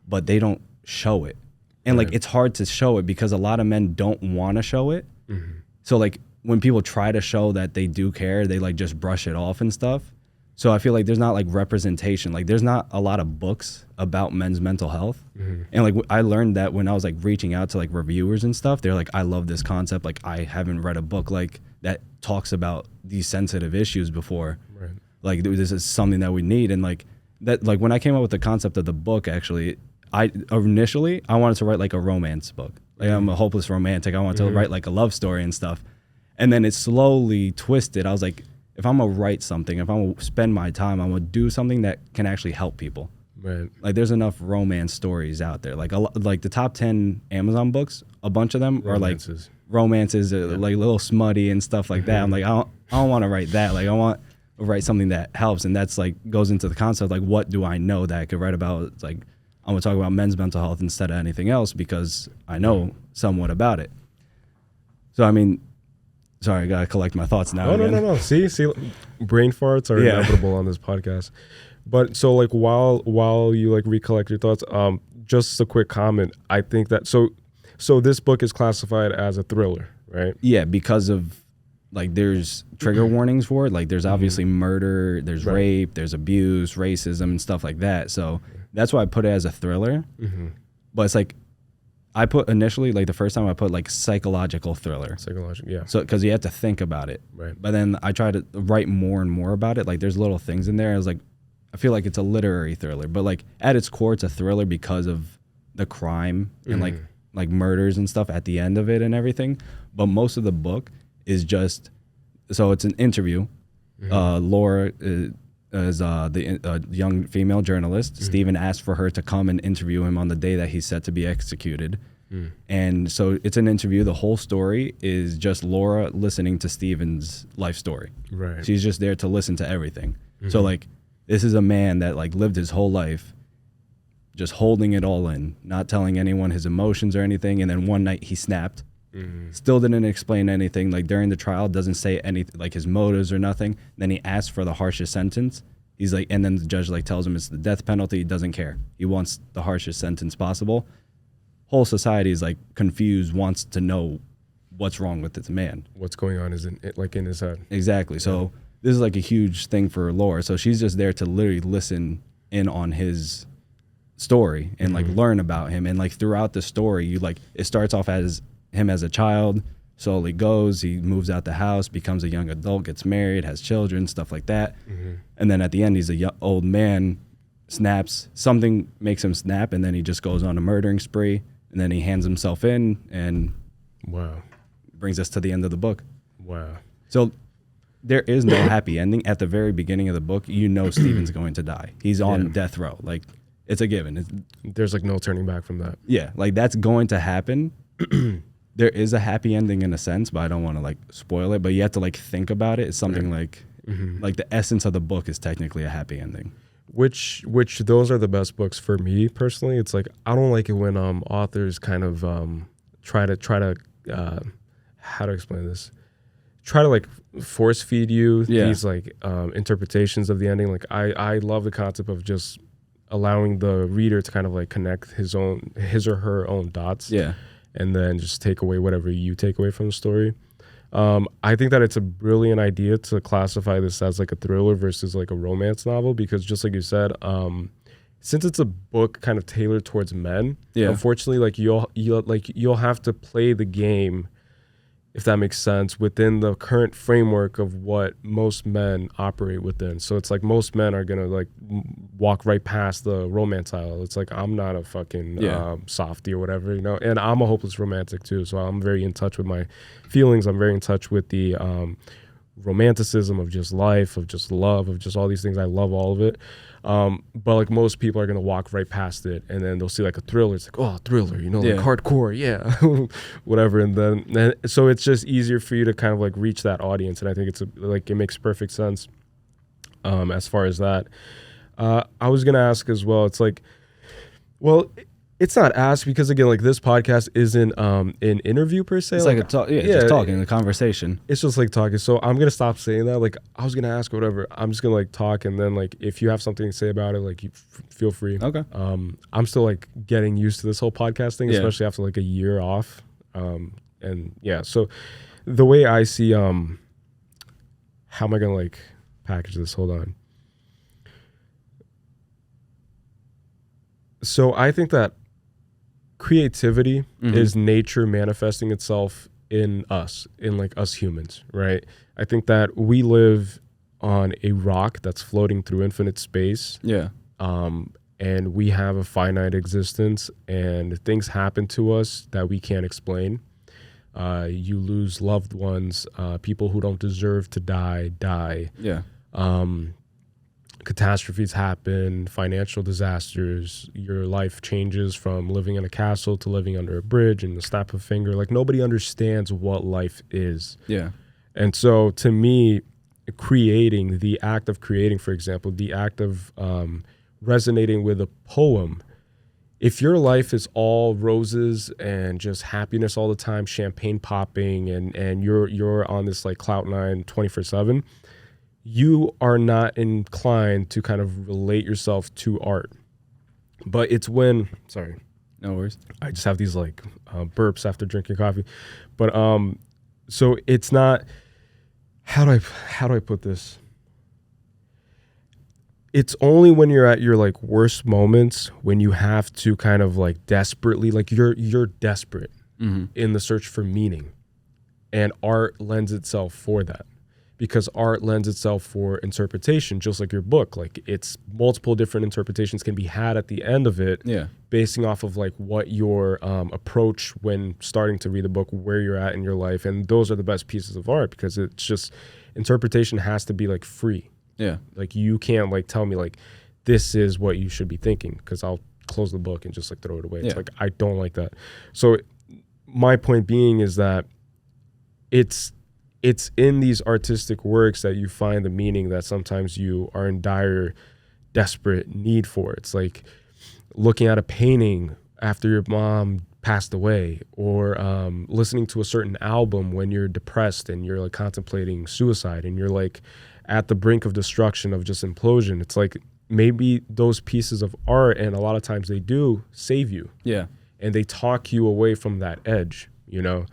but they don't show it. And like it's hard to show it because a lot of men don't want to show it. So like when people try to show that they do care, they like just brush it off and stuff. So I feel like there's not like representation. Like there's not a lot of books about men's mental health. And like I learned that when I was like reaching out to like reviewers and stuff, they're like, I love this concept. Like I haven't read a book like that talks about these sensitive issues before. Right. Like this is something that we need. And like that, like when I came up with the concept of the book, actually, I wanted to write like a romance book. Like I'm a hopeless romantic. I wanted to write like a love story and stuff. And then it slowly twisted. I was like, if I'm gonna write something, if I'm gonna spend my time, I'm gonna do something that can actually help people. Right. Like there's enough romance stories out there. Like like the top 10 Amazon books, a bunch of them are like romances, like a little smutty and stuff like that. I'm like, I don't want to write that. Like I want to write something that helps, and that's like goes into the concept. Like what do I know that I could write about? It's like I'm gonna talk about men's mental health instead of anything else because I know somewhat about it. So I mean. Sorry, I gotta collect my thoughts now. No. See, brain farts are inevitable on this podcast. But so like while you like recollect your thoughts, just a quick comment. I think that so this book is classified as a thriller, right? Yeah, because of like there's trigger warnings for it. Like there's obviously murder, there's rape, there's abuse, racism, and stuff like that. So that's why I put it as a thriller. But it's like. I put initially, like the first time I put like psychological thriller. Psychological, yeah. So, because you have to think about it. Right. But then I try to write more and more about it. Like there's little things in there. I was like, I feel like it's a literary thriller. But like at its core, it's a thriller because of the crime and like murders and stuff at the end of it and everything. But most of the book is just, so it's an interview. Laura is the young female journalist. Stephen asked for her to come and interview him on the day that he's set to be executed. And so it's an interview. The whole story is just Laura listening to Stephen's life story. Right. She's just there to listen to everything. So like this is a man that like lived his whole life just holding it all in, not telling anyone his emotions or anything. And then one night he snapped. Still didn't explain anything. Like during the trial, doesn't say anything, like his motives or nothing. Then he asked for the harshest sentence. He's like, and then the judge like tells him it's the death penalty. He doesn't care. He wants the harshest sentence possible. Whole society is like confused, wants to know what's wrong with this man. What's going on is in his head. Exactly. So this is like a huge thing for Laura. So she's just there to literally listen in on his story and like learn about him. And like throughout the story, you like it starts off as him as a child, slowly goes, he moves out the house, becomes a young adult, gets married, has children, stuff like that. And then at the end, he's a old man, snaps, something makes him snap, and then he just goes on a murdering spree, and then he hands himself in, and brings us to the end of the book. Wow. So there is no happy ending. At the very beginning of the book, you know Stephen's going to die. He's on death row. Like, it's a given. There's like no turning back from that. Yeah, like that's going to happen. There is a happy ending in a sense, but I don't want to like spoil it. But you have to like think about it. It's something like the essence of the book is technically a happy ending. Which those are the best books for me personally. It's like I don't like it when authors kind of try to how to explain this. try to like force feed you Yeah. these like interpretations of the ending. Like I love the concept of just allowing the reader to kind of like connect his or her own dots. Yeah. And then just take away whatever you take away from the story. I think that it's a brilliant idea to classify this as like a thriller versus like a romance novel, because just like you said, since it's a book kind of tailored towards men, unfortunately, like you'll have to play the game, if that makes sense, within the current framework of what most men operate within. So it's like most men are gonna like walk right past the romance aisle. It's like, I'm not a fucking softie or whatever, you know. And I'm a hopeless romantic too, so I'm very in touch with my feelings. I'm very in touch with the romanticism of just life, of just love, of just all these things. I love all of it. But like most people are gonna walk right past it, and then they'll see like a thriller. It's like, oh, thriller, you know, like hardcore, whatever. And then so it's just easier for you to kind of like reach that audience. And I think it makes perfect sense. As far as that, I was gonna ask as well. It's like, well, it's not asked because again, like this podcast isn't an interview per se. It's like a talk, just talking, a conversation. It's just like talking. So I'm gonna stop saying that. Like I was gonna ask whatever. I'm just gonna like talk, and then like if you have something to say about it, like you feel free. Okay. I'm still like getting used to this whole podcast thing, especially after like a year off. And yeah, so the way I see, how am I gonna like package this? Hold on. So I think that creativity is nature manifesting itself in us, in like us humans, right? I think that we live on a rock that's floating through infinite space. Yeah. And we have a finite existence, and things happen to us that we can't explain. You lose loved ones, people who don't deserve to die. Yeah. Catastrophes happen, financial disasters, your life changes from living in a castle to living under a bridge in the snap of a finger. Like nobody understands what life is. Yeah. And so to me, the act of creating, for example, the act of resonating with a poem, if your life is all roses and just happiness all the time, champagne popping, and you're on this like clout nine 24/7, you are not inclined to kind of relate yourself to art. But it's when, sorry, no worries, I just have these like burps after drinking coffee. But so it's not, how do I put this? It's only when you're at your like worst moments, when you have to kind of like desperately, like you're desperate in the search for meaning, and art lends itself for that. Because art lends itself for interpretation, just like your book. Like it's multiple different interpretations can be had at the end of it, basing off of like what your approach when starting to read the book, where you're at in your life. And those are the best pieces of art, because it's just, interpretation has to be like free. Yeah. Like you can't like tell me like, this is what you should be thinking, because I'll close the book and just like throw it away. It's like, I don't like that. So my point being is that it's in these artistic works that you find the meaning that sometimes you are in dire, desperate need for. It's like looking at a painting after your mom passed away, or listening to a certain album when you're depressed and you're like contemplating suicide and you're like at the brink of destruction, of just implosion. It's like maybe those pieces of art, and a lot of times they do save you. Yeah. And they talk you away from that edge, you know?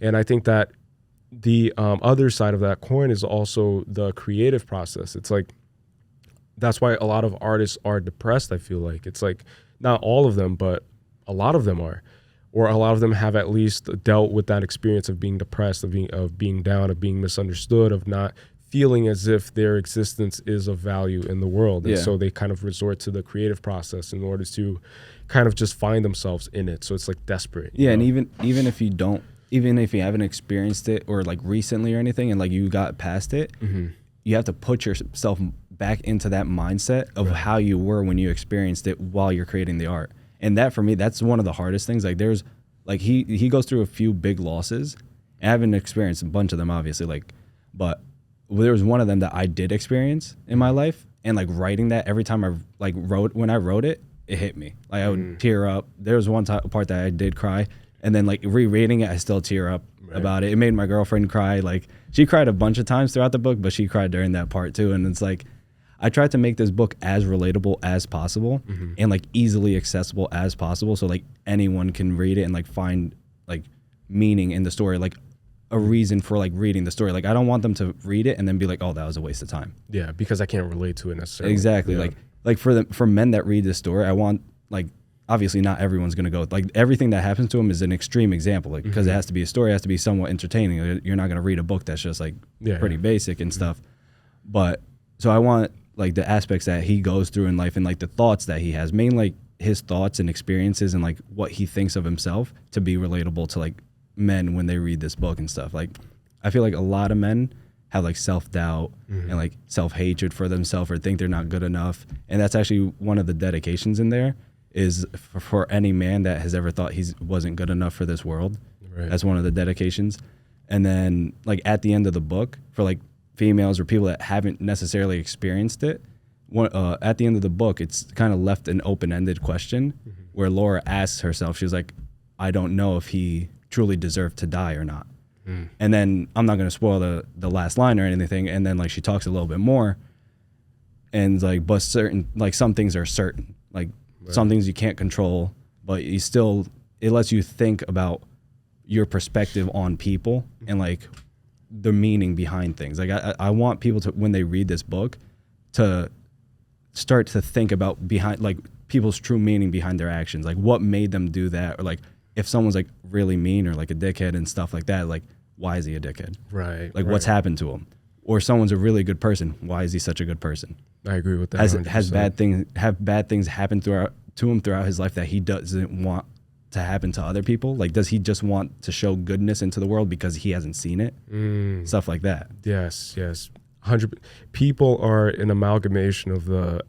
And I think that the other side of that coin is also the creative process. It's like, that's why a lot of artists are depressed, I feel like. It's like, not all of them, but a lot of them are. Or a lot of them have at least dealt with that experience of being depressed, of being down, of being misunderstood, of not feeling as if their existence is of value in the world. And so they kind of resort to the creative process in order to kind of just find themselves in it. So it's like desperate. Yeah, know? And even if you don't, even if you haven't experienced it or like recently or anything, and like you got past it, you have to put yourself back into that mindset of how you were when you experienced it while you're creating the art. And that, for me, that's one of the hardest things. Like there's like he goes through a few big losses, and I haven't experienced a bunch of them obviously, like, but there was one of them that I did experience in my life, and like writing that, every time I like when I wrote it, it hit me. Like I would tear up. There was one part that I did cry. And then like rereading it, I still tear up. about it. It made my girlfriend cry. Like, she cried a bunch of times throughout the book, but she cried during that part too. And it's like, I tried to make this book as relatable as possible and like easily accessible as possible, so like anyone can read it and like find like meaning in the story, like a reason for like reading the story. Like, I don't want them to read it and then be like, oh, that was a waste of time. Yeah, because I can't relate to it necessarily. Exactly. Yeah. Like for men that read this story, I want, like, obviously not everyone's going to go, like, everything that happens to them is an extreme example, like, because it has to be a story, it has to be somewhat entertaining. You're not going to read a book that's just like pretty basic and stuff. But so I want like the aspects that he goes through in life and like the thoughts that he has, mainly like his thoughts and experiences and like what he thinks of himself, to be relatable to like men when they read this book and stuff. Like, I feel like a lot of men have like self-doubt and like self-hatred for themselves, or think they're not good enough. And that's actually one of the dedications in there, is for any man that has ever thought he wasn't good enough for this world. Right. That's one of the dedications. And then like at the end of the book, for like females or people that haven't necessarily experienced it, at the end of the book, it's kind of left an open-ended question where Laura asks herself, she's like, I don't know if he truly deserved to die or not. And then I'm not going to spoil the last line or anything. And then like she talks a little bit more, and like, but certain, like some things are certain, like some things you can't control, but you still, it lets you think about your perspective on people and like the meaning behind things. Like I want people to, when they read this book, to start to think about behind, like, people's true meaning behind their actions, like what made them do that, or like if someone's like really mean or like a dickhead and stuff like that, like why is he a dickhead? Right. Like what's happened to him? Or someone's a really good person, why is he such a good person? I agree with that. Has bad things happen to him throughout his life that he doesn't want to happen to other people? Like, does he just want to show goodness into the world because he hasn't seen it? Stuff like that. Yes. 100. People are an amalgamation of the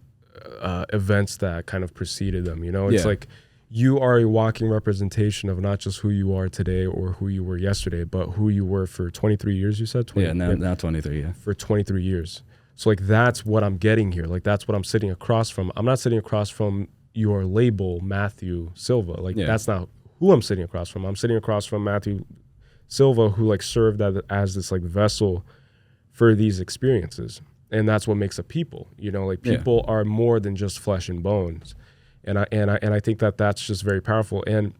events that kind of preceded them. You know, it's like you are a walking representation of not just who you are today or who you were yesterday, but who you were for 23 years, you said? Now 23, yeah. For 23 years. So, like, that's what I'm getting here. Like, that's what I'm sitting across from. I'm not sitting across from your label, Mathew Silva. Like, that's not who I'm sitting across from. I'm sitting across from Mathew Silva, who, like, served as this, like, vessel for these experiences. And that's what makes a people. You know, like, people are more than just flesh and bones. And I think that that's just very powerful. And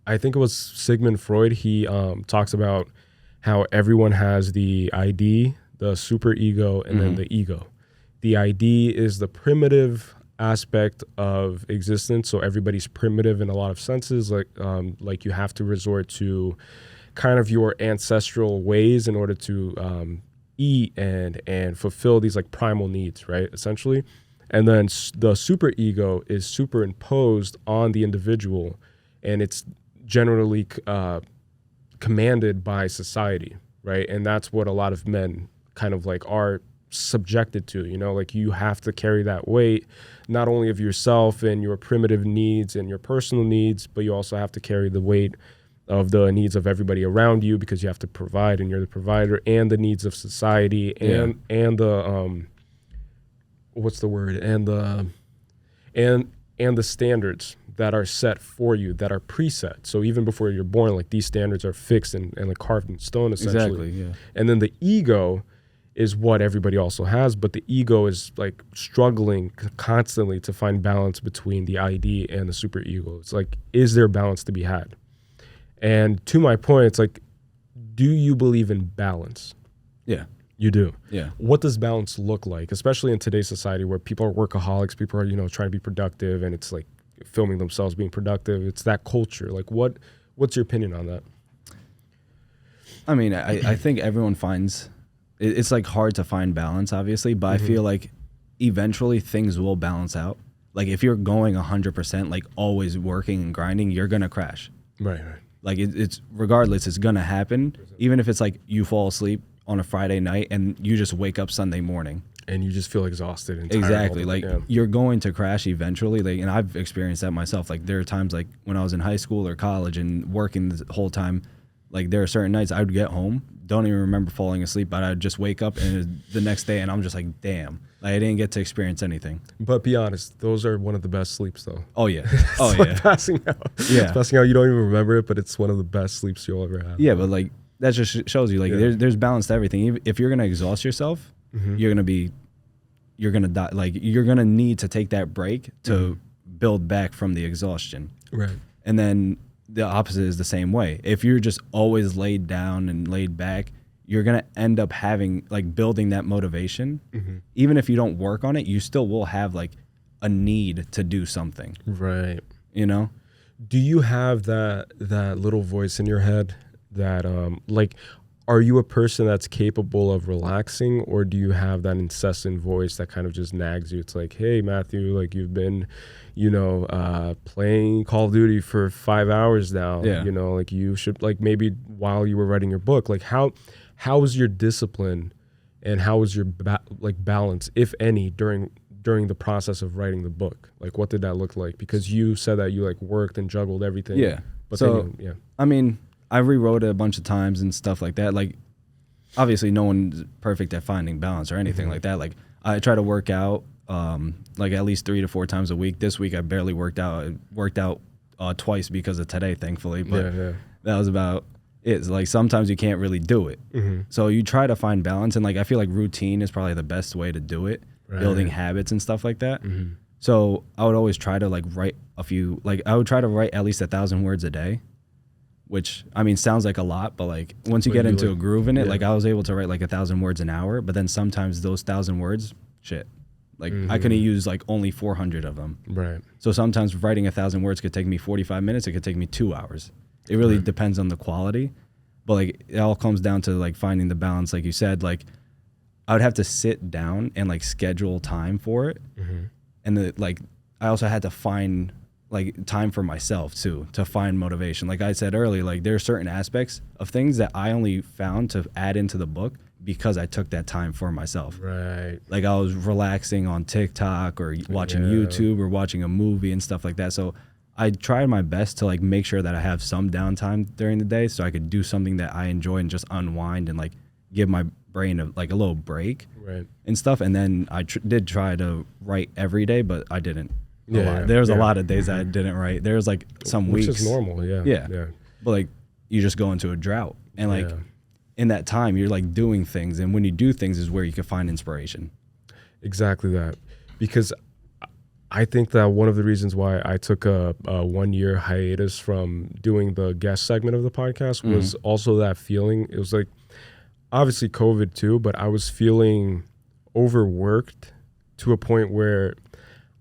I think it was Sigmund Freud. He talks about how everyone has the ID, the superego, and then the ego. The ID is the primitive aspect of existence. So everybody's primitive in a lot of senses. Like you have to resort to kind of your ancestral ways in order to eat and fulfill these like primal needs, right? Essentially. And then the superego is superimposed on the individual, and it's generally commanded by society, right? And that's what a lot of men kind of like are subjected to, you know, like you have to carry that weight, not only of yourself and your primitive needs and your personal needs, but you also have to carry the weight of the needs of everybody around you, because you have to provide, and you're the provider, and the needs of society and the what's the word, and the standards that are set for you, that are preset. So even before you're born, like these standards are fixed and like carved in stone, essentially. Exactly, yeah. And then the ego is what everybody also has, but the ego is like struggling constantly to find balance between the ID and the superego. It's like, is there balance to be had? And to my point, it's like, do you believe in balance? Yeah. You do. Yeah. What does balance look like, especially in today's society where people are workaholics, people are, you know, trying to be productive, and it's like filming themselves being productive. It's that culture. Like, what's your opinion on that? I mean, I think everyone finds, it's like hard to find balance, obviously, but I feel like eventually things will balance out. Like if you're going 100%, like always working and grinding, you're going to crash. Right. Like it's regardless, it's going to happen. Even if it's like you fall asleep on a Friday night and you just wake up Sunday morning. And you just feel exhausted and tired. Exactly. Like you're going to crash eventually. Like, and I've experienced that myself. Like there are times like when I was in high school or college and working the whole time, like there are certain nights I would get home, don't even remember falling asleep, but I'd just wake up and the next day and I'm just like, damn, like I didn't get to experience anything. But be honest, those are one of the best sleeps though. Oh yeah. It's Oh like yeah. passing out. Yeah. It's passing out, you don't even remember it, but it's one of the best sleeps you'll ever have. Yeah, but like that just shows you like there's balance to everything. Even if you're gonna exhaust yourself, you're gonna die. Like you're gonna need to take that break to build back from the exhaustion. Right. And then the opposite is the same way. If you're just always laid down and laid back, you're gonna end up having like building that motivation. Even if you don't work on it, you still will have like a need to do something. Right. You know? Do you have that little voice in your head that like, are you a person that's capable of relaxing, or do you have that incessant voice that kind of just nags you? It's like, hey Matthew, like you've been, playing Call of Duty for 5 hours now. Yeah. Like you should, like maybe while you were writing your book, like how was your discipline and how was your balance, if any, during the process of writing the book? Like what did that look like? Because you said that you like worked and juggled everything. Yeah. But so then yeah. I mean, I rewrote it a bunch of times and stuff like that. Like, obviously, no one's perfect at finding balance or anything like that. Like, I try to work out, like at least 3 to 4 times a week. This week, I barely worked out. I worked out twice because of today, thankfully. But that was about it. It's like sometimes you can't really do it. So you try to find balance, and like I feel like routine is probably the best way to do it. Right. Building habits and stuff like that. So I would always try to like write I would try to write at least 1,000 words a day. Which, I mean, sounds like a lot, but like once you get into a groove in it, like I was able to write like 1,000 words an hour, but then sometimes those 1,000 words, like I couldn't use like only 400 of them. Right. So sometimes writing 1,000 words could take me 45 minutes. It could take me 2 hours. It really depends on the quality, but like it all comes down to like finding the balance. Like you said, like I would have to sit down and like schedule time for it. And I also had to find like time for myself too, to find motivation. Like I said earlier, like there are certain aspects of things that I only found to add into the book because I took that time for myself. Right. Like I was relaxing on TikTok or watching YouTube or watching a movie and stuff like that. So I tried my best to like make sure that I have some downtime during the day so I could do something that I enjoy and just unwind and like give my brain a little break and stuff. And then I did try to write every day, but I didn't. There was a lot of days that I didn't write. There was like some weeks. Which is normal, yeah. But like you just go into a drought. And like in that time, you're like doing things. And when you do things is where you can find inspiration. Exactly that. Because I think that one of the reasons why I took a 1-year hiatus from doing the guest segment of the podcast was also that feeling. It was like, obviously COVID too, but I was feeling overworked to a point where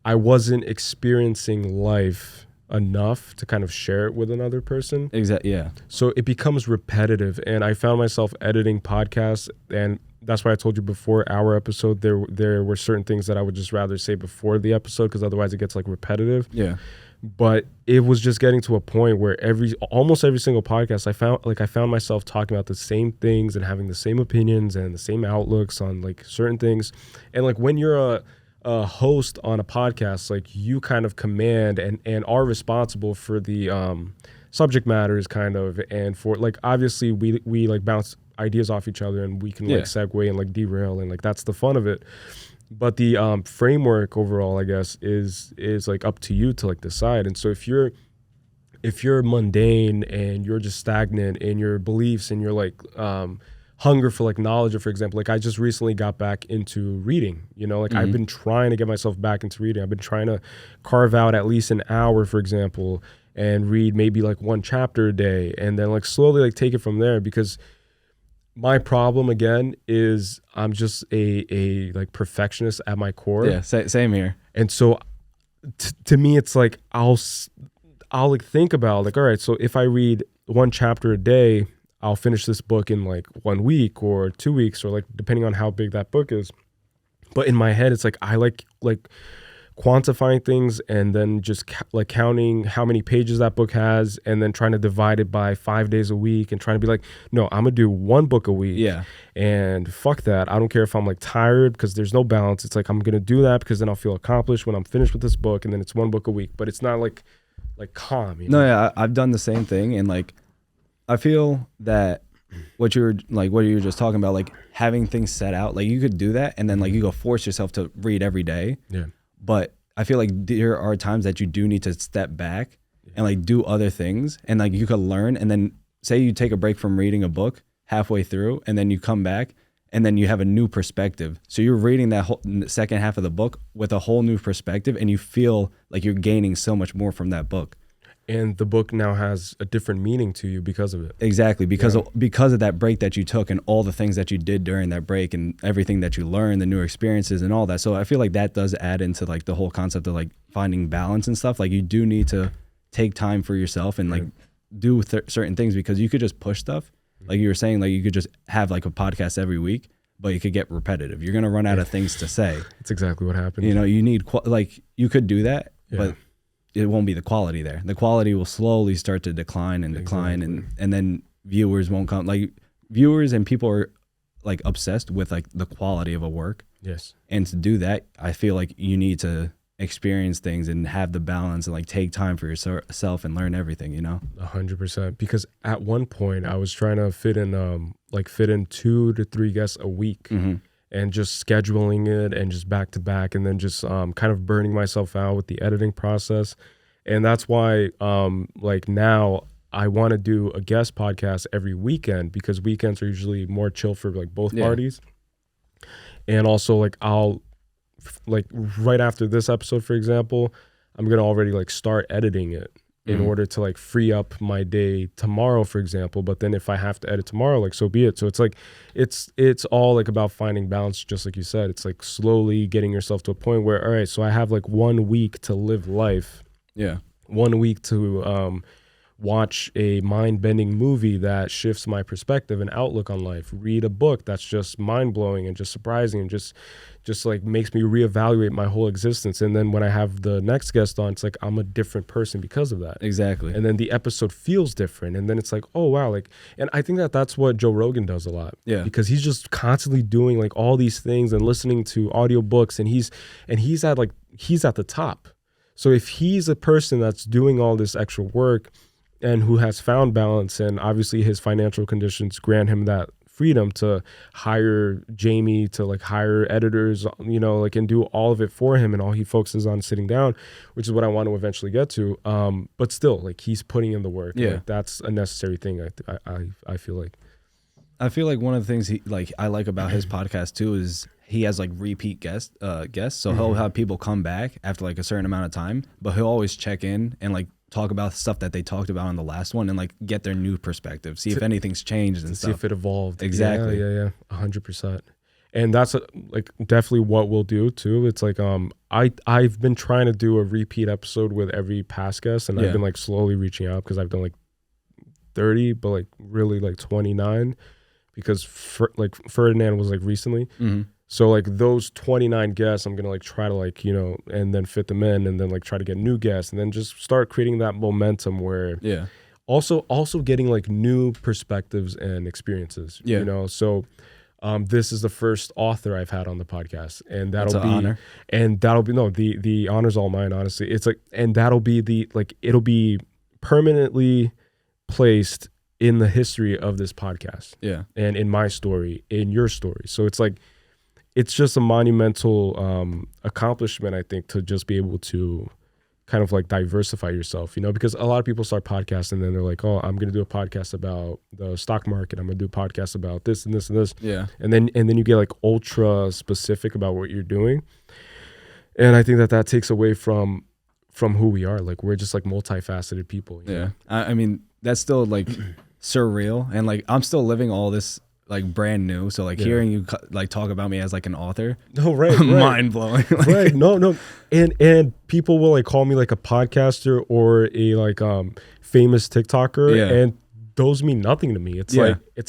I wasn't experiencing life enough to kind of share it with another person. Exactly. Yeah. So it becomes repetitive, and I found myself editing podcasts, and that's why I told you before our episode there were certain things that I would just rather say before the episode because otherwise it gets like repetitive. Yeah. But it was just getting to a point where almost every single podcast I found myself talking about the same things and having the same opinions and the same outlooks on like certain things. And like when you're a host on a podcast, like you kind of command and are responsible for the subject matters kind of, and for like obviously we like bounce ideas off each other and we can like segue and like derail, and like that's the fun of it. But the framework overall, I guess, is like up to you to like decide. And so if you're mundane and you're just stagnant in your beliefs and you're like hunger for like knowledge, or for example, like I just recently got back into reading, like I've been trying to get myself back into reading. I've been trying to carve out at least an hour, for example, and read maybe like 1 chapter a day, and then like slowly like take it from there. Because my problem again is I'm just a like perfectionist at my core. Yeah, same here. And so to me, it's like I'll like think about like, all right, so if I read 1 chapter a day, I'll finish this book in like 1 week or 2 weeks, or like depending on how big that book is. But in my head, it's like I like quantifying things and then just like counting how many pages that book has and then trying to divide it by 5 days a week and trying to be like, no, I'm gonna do 1 book a week. Yeah. And fuck that. I don't care if I'm like tired, because there's no balance. It's like I'm gonna do that because then I'll feel accomplished when I'm finished with this book, and then it's 1 book a week. But it's not like calm. No, yeah, I've done the same thing, and like I feel that what you were just talking about, like having things set out, like you could do that and then like you go force yourself to read every day. Yeah. But I feel like there are times that you do need to step back and like do other things, and like you could learn, and then say you take a break from reading a book halfway through and then you come back and then you have a new perspective. So you're reading that whole second half of the book with a whole new perspective, and you feel like you're gaining so much more from that book. And the book now has a different meaning to you because of it. Exactly, because of that break that you took and all the things that you did during that break and everything that you learned, the new experiences and all that. So I feel like that does add into like the whole concept of like finding balance and stuff. Like you do need to take time for yourself and like do certain things, because you could just push stuff. Like you were saying, like you could just have like a podcast every week, but it could get repetitive. You're going to run out of things to say. That's exactly what happened. You know, you need like you could do that, but it won't be the quality there. The quality will slowly start to decline and decline, and then viewers won't come. Like viewers and people are like obsessed with like the quality of a work. Yes. And to do that, I feel like you need to experience things and have the balance and like take time for yourself and learn everything, you know? 100%. Because at one point I was trying to fit in 2 to 3 guests a week. Mm-hmm. And just scheduling it and just back to back, and then just kind of burning myself out with the editing process. And that's why like now I want to do a guest podcast every weekend, because weekends are usually more chill for like both parties. And also like I'll like right after this episode, for example, I'm going to already like start editing it in order to like free up my day tomorrow, for example. But then if I have to edit tomorrow, like so be it. So it's like it's all like about finding balance, just like you said. It's like slowly getting yourself to a point where, all right, so I have like 1 week to live life. Yeah. 1 week to watch a mind-bending movie that shifts my perspective and outlook on life. Read a book that's just mind-blowing and just surprising and just like makes me reevaluate my whole existence. And then when I have the next guest on, it's like I'm a different person because of that. Exactly. And then the episode feels different. And then it's like, oh wow, like, and I think that that's what Joe Rogan does a lot. Yeah. Because he's just constantly doing like all these things and listening to audiobooks, and he's at the top. So if he's a person that's doing all this extra work and who has found balance, and obviously his financial conditions grant him that freedom to hire Jamie, to like hire editors, you know, like, and do all of it for him, and all he focuses on sitting down, which is what I want to eventually get to. But still, like, he's putting in the work. Yeah. Like, that's a necessary thing. I feel like. I feel like one of the things I like about his podcast too is he has like repeat guests. So he'll have people come back after like a certain amount of time, but he'll always check in and like talk about stuff that they talked about in the last one and like get their new perspective, see if anything's changed and stuff. See if it evolved. Exactly. Yeah. 100%. And that's like definitely what we'll do too. It's like I've been trying to do a repeat episode with every past guest, and I've been like slowly reaching out, because I've done like 30, but like really like 29, because Ferdinand was like recently. Mm-hmm. So like those 29 guests, I'm gonna like try to like, you know, and then fit them in, and then like try to get new guests, and then just start creating that momentum where also getting like new perspectives and experiences. You know, so this is the first author I've had on the podcast, and that'll be honor. And that'll be the honor's all mine, honestly. It's like, and that'll be it'll be permanently placed in the history of this podcast. Yeah. And in my story, in your story. So it's like, it's just a monumental accomplishment, I think, to just be able to kind of like diversify yourself, you know, because a lot of people start podcasts and then they're like, oh, I'm going to do a podcast about the stock market. I'm going to do a podcast about this and this and this. Yeah. And then you get like ultra specific about what you're doing. And I think that takes away from who we are. Like, we're just like multifaceted people. You know? I mean, that's still like surreal. And like, I'm still living all this like brand new. So like hearing you like talk about me as like an author. No, right. Mind blowing. Like, right. No. And people will like call me like a podcaster or a like famous TikToker. Yeah. And those mean nothing to me. It's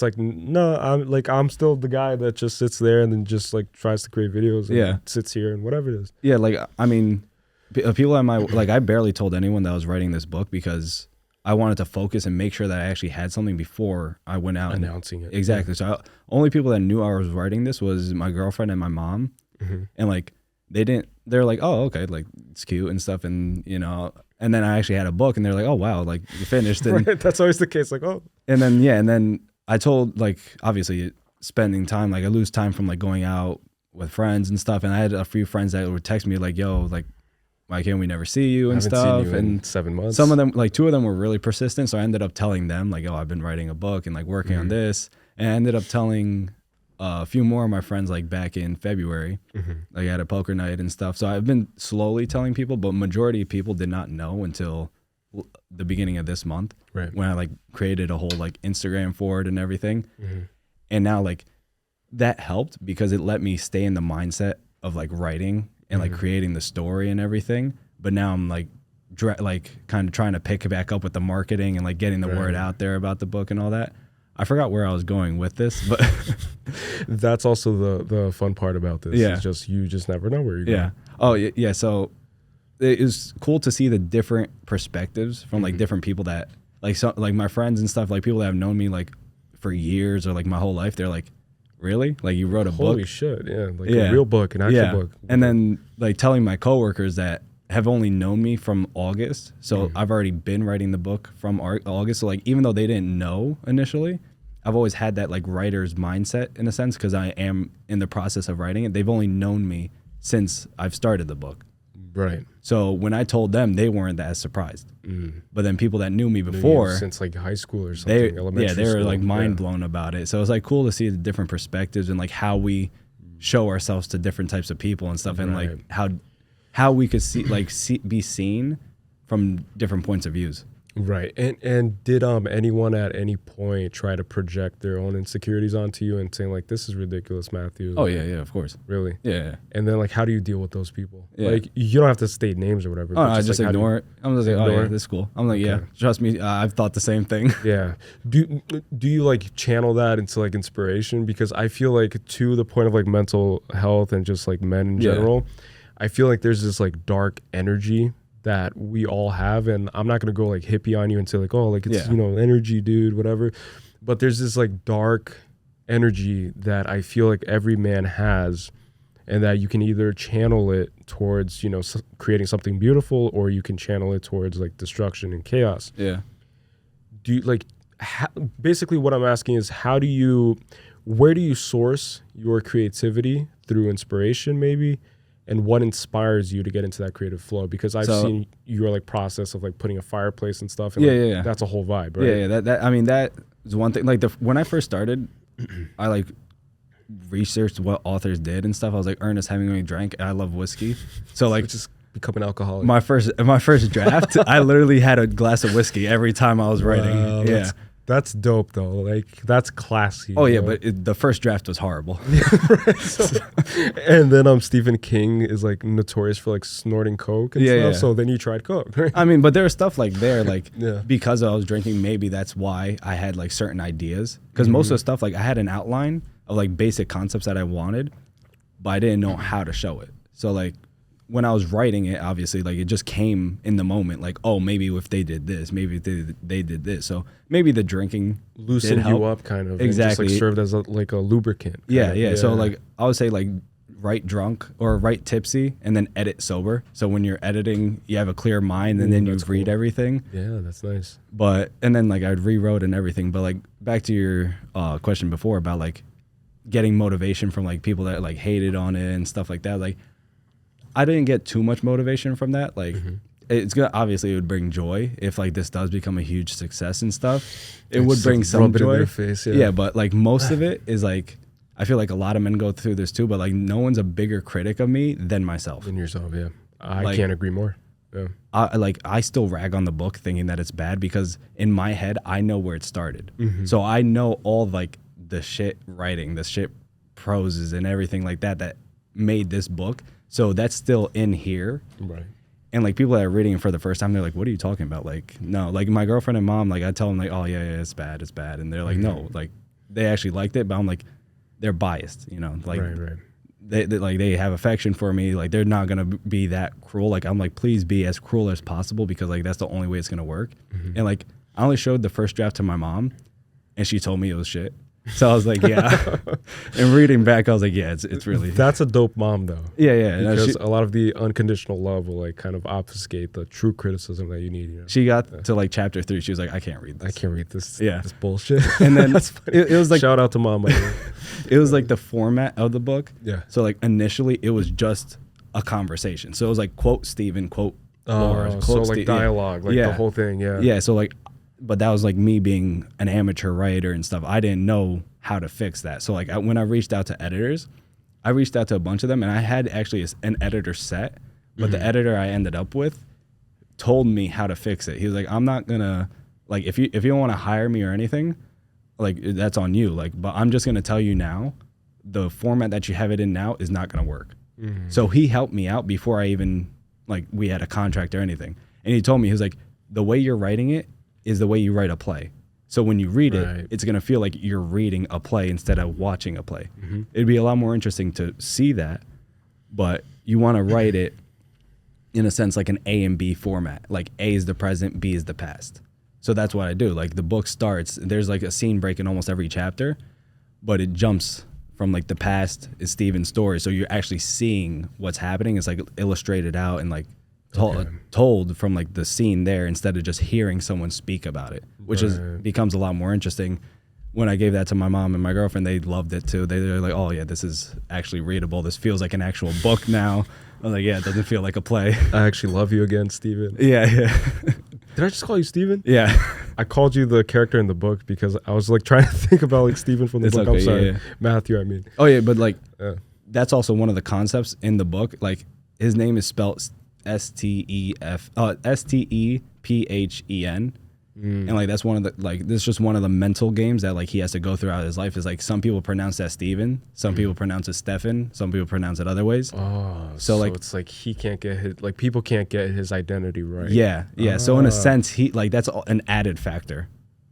like, no, I'm still the guy that just sits there and then just like tries to create videos and sits here and whatever it is. Yeah. Like, I mean, people at my, like, I barely told anyone that I was writing this book because I wanted to focus and make sure that I actually had something before I went out announcing it. Exactly. So only people that knew I was writing this was my girlfriend and my mom. Mm-hmm. And like, they're like, oh, okay, like it's cute and stuff. And, you know, And then I actually had a book, and they're like, oh wow, like you finished. And, right. That's always the case. Like, oh. and then I told, like, obviously spending time, like I lose time from like going out with friends and stuff. And I had a few friends that would text me like, yo, like, why can't we never see you and haven't stuff? Seen you and in 7 months. Some of them, like 2 of them were really persistent. So I ended up telling them like, oh, I've been writing a book and like working on this. And I ended up telling a few more of my friends like back in February, like at a poker night and stuff. So I've been slowly telling people, but majority of people did not know until the beginning of this month, right, when I like created a whole like Instagram for it and everything. And now like that helped because it let me stay in the mindset of like writing and like creating the story and everything. But now I'm like kind of trying to pick it back up with the marketing and like getting the word out there about the book and all that. I forgot where I was going with this, but that's also the fun part about this. Yeah. It's just, you just never know where you're going. Yeah. Oh yeah. So it was cool to see the different perspectives from like different people that like, so like my friends and stuff, like people that have known me like for years or like my whole life. They're like, really? Like you wrote a book? Holy shit. Yeah. Like a real book, an actual book. And then like telling my coworkers that have only known me from August. So I've already been writing the book from August. So like, even though they didn't know initially, I've always had that like writer's mindset in a sense, because I am in the process of writing it. They've only known me since I've started the book. Right. So when I told them, they weren't that surprised. But then people that knew me before, since like high school or something, elementary they were school, like mind blown about it. So it was like cool to see the different perspectives and like how we show ourselves to different types of people and stuff, and like how we could be seen from different points of views. Right. And did anyone at any point try to project their own insecurities onto you and saying like, this is ridiculous, Matthew? Oh yeah, of course. Really? Yeah. And then like, how do you deal with those people? Yeah. Like, you don't have to state names or whatever. Oh, no, I just ignore it. I'm just like, oh yeah, this is cool. I'm like, Okay. yeah, trust me, I've thought the same thing. Yeah. Do you like channel that into like inspiration? Because I feel like, to the point of like mental health and just like men in general, I feel like there's this like dark energy that we all have, and I'm not gonna go like hippie on you and say like, oh, like it's energy, dude, whatever. But there's this like dark energy that I feel like every man has, and that you can either channel it towards creating something beautiful, or you can channel it towards like destruction and chaos. Yeah. Do you like basically what I'm asking is, where do you source your creativity? Through inspiration maybe? And what inspires you to get into that creative flow? Because I've seen your like process of like putting a fireplace and stuff. And that's a whole vibe, right? Yeah. That I mean, that is one thing. Like when I first started, I like researched what authors did and stuff. I was like, Ernest Hemingway drank. I love whiskey, so like just become an alcoholic. My first draft, I literally had a glass of whiskey every time I was writing. Wow, that's dope though. Like that's classy. Oh yeah, but the first draft was horrible. And then Stephen King is like notorious for like snorting coke and stuff. Yeah. So then you tried coke, right? I mean, but there was stuff like because I was drinking, maybe that's why I had like certain ideas. Because most of the stuff, like I had an outline of like basic concepts that I wanted, but I didn't know how to show it. So like when I was writing it, obviously, like it just came in the moment. Like, oh, maybe if they did this, maybe if they did this. So maybe the drinking loosened you up, kind of. Exactly. And just like served as a lubricant. Yeah. So like I would say like write drunk or write tipsy and then edit sober. So when you're editing, you have a clear mind and then you read everything. Yeah, that's nice. And then like I rewrote and everything. But like back to your question before about like getting motivation from like people that like hated on it and stuff like that. Like I didn't get too much motivation from that. Like it's gonna, obviously it would bring joy if like this does become a huge success and stuff. It would bring some joy. In their face, yeah, but like most of it is like, I feel like a lot of men go through this too, but like no one's a bigger critic of me than myself. Than yourself, yeah. I can't agree more. Yeah. I still rag on the book thinking that it's bad because in my head I know where it started. So I know all like the shit writing, the shit proses and everything like that made this book. So that's still in here. Right. And like people that are reading it for the first time, they're like, what are you talking about? Like, no, like my girlfriend and mom, like I tell them like, oh yeah, it's bad. And they're like, no, like they actually liked it, but I'm like, they're biased, like right. They have affection for me. Like they're not going to be that cruel. Like I'm like, please be as cruel as possible because like that's the only way it's going to work. And like I only showed the first draft to my mom and she told me it was shit. So I was like, yeah. And reading back, I was like, yeah, it's really. That's a dope mom though. Yeah. Because a lot of the unconditional love will like kind of obfuscate the true criticism that you need. You know? She got to like chapter 3. She was like, I can't read this. I can't read this. Yeah. This bullshit. And then it was like, shout out to mom. it was like the format of the book. Yeah. So like initially it was just a conversation. So it was like quote Stephen, quote Laura, quote so like dialogue, like the whole thing. Yeah. Yeah. So like, but that was like me being an amateur writer and stuff. I didn't know how to fix that. So like when I reached out to editors, I reached out to a bunch of them, and I had actually an editor set, but the editor I ended up with told me how to fix it. He was like, I'm not gonna, like, if you don't want to hire me or anything, like that's on you. Like, but I'm just gonna tell you now, the format that you have it in now is not gonna work. So he helped me out before I even like we had a contract or anything. And he told me, he was like, the way you're writing it is the way you write a play. So when you read it, it's going to feel like you're reading a play instead of watching a play. It'd be a lot more interesting to see that, but you want to write it in a sense like an A and B format. Like A is the present, B is the past. So that's what I do. Like the book starts, there's like a scene break in almost every chapter, but it jumps from like the past is Stephen's story. So you're actually seeing what's happening. It's like illustrated out and like told from like the scene there instead of just hearing someone speak about it, which becomes a lot more interesting. When I gave that to my mom and my girlfriend, they loved it too. They're like, oh yeah, this is actually readable. This feels like an actual book now. I was like, yeah, it doesn't feel like a play. I actually love you again, Stephen. Yeah. Did I just call you Stephen? Yeah. I called you the character in the book because I was like trying to think about like Stephen from the book. Okay, I'm sorry. yeah. Matthew, I mean. Oh yeah, but like that's also one of the concepts in the book. Like his name is spelled Stephen. And like that's one of the like this is just one of the mental games that like he has to go throughout his life. Is like some people pronounce that Stephen, some people pronounce it Stefan, some people pronounce it other ways. So like it's like he can't get his like people can't get his identity right. Yeah. So in a sense, he like that's an added factor.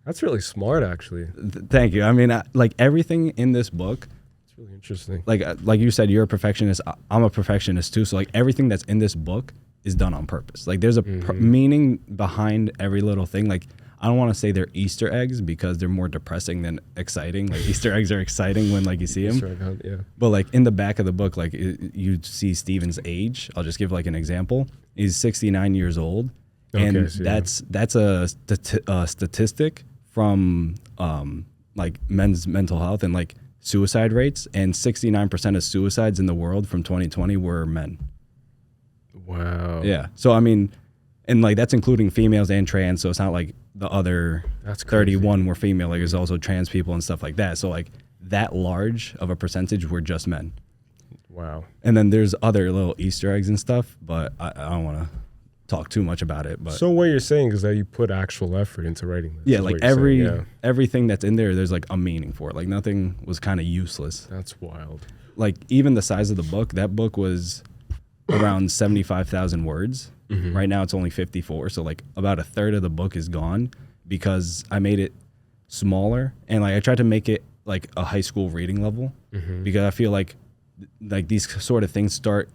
That's really smart, actually. Thank you. I mean, like everything in this book. It's really interesting. Like you said, you're a perfectionist. I'm a perfectionist too. So like everything that's in this book is done on purpose. Like there's a meaning behind every little thing. Like I don't want to say they're Easter eggs because they're more depressing than exciting. Like Easter eggs are exciting when like you see them. Yeah. But like in the back of the book, like you see Stephen's age. I'll just give like an example. He's 69 years old, and that's a statistic from like men's mental health and like suicide rates. And 69% of suicides in the world from 2020 were men. Wow. Yeah. So I mean, and like that's including females and trans. So it's not like the other 31 were female. Like there's also trans people and stuff like that. So like that large of a percentage were just men. Wow. And then there's other little Easter eggs and stuff, but I don't want to talk too much about it. But so what you're saying is that you put actual effort into writing this. Yeah, like everything that's in there, there's like a meaning for it. Like nothing was kind of useless. That's wild. Like even the size of the book, that book was around 75,000 words. Right now it's only 54. So like about a third of the book is gone because I made it smaller. And like I tried to make it like a high school reading level because I feel like these sort of things start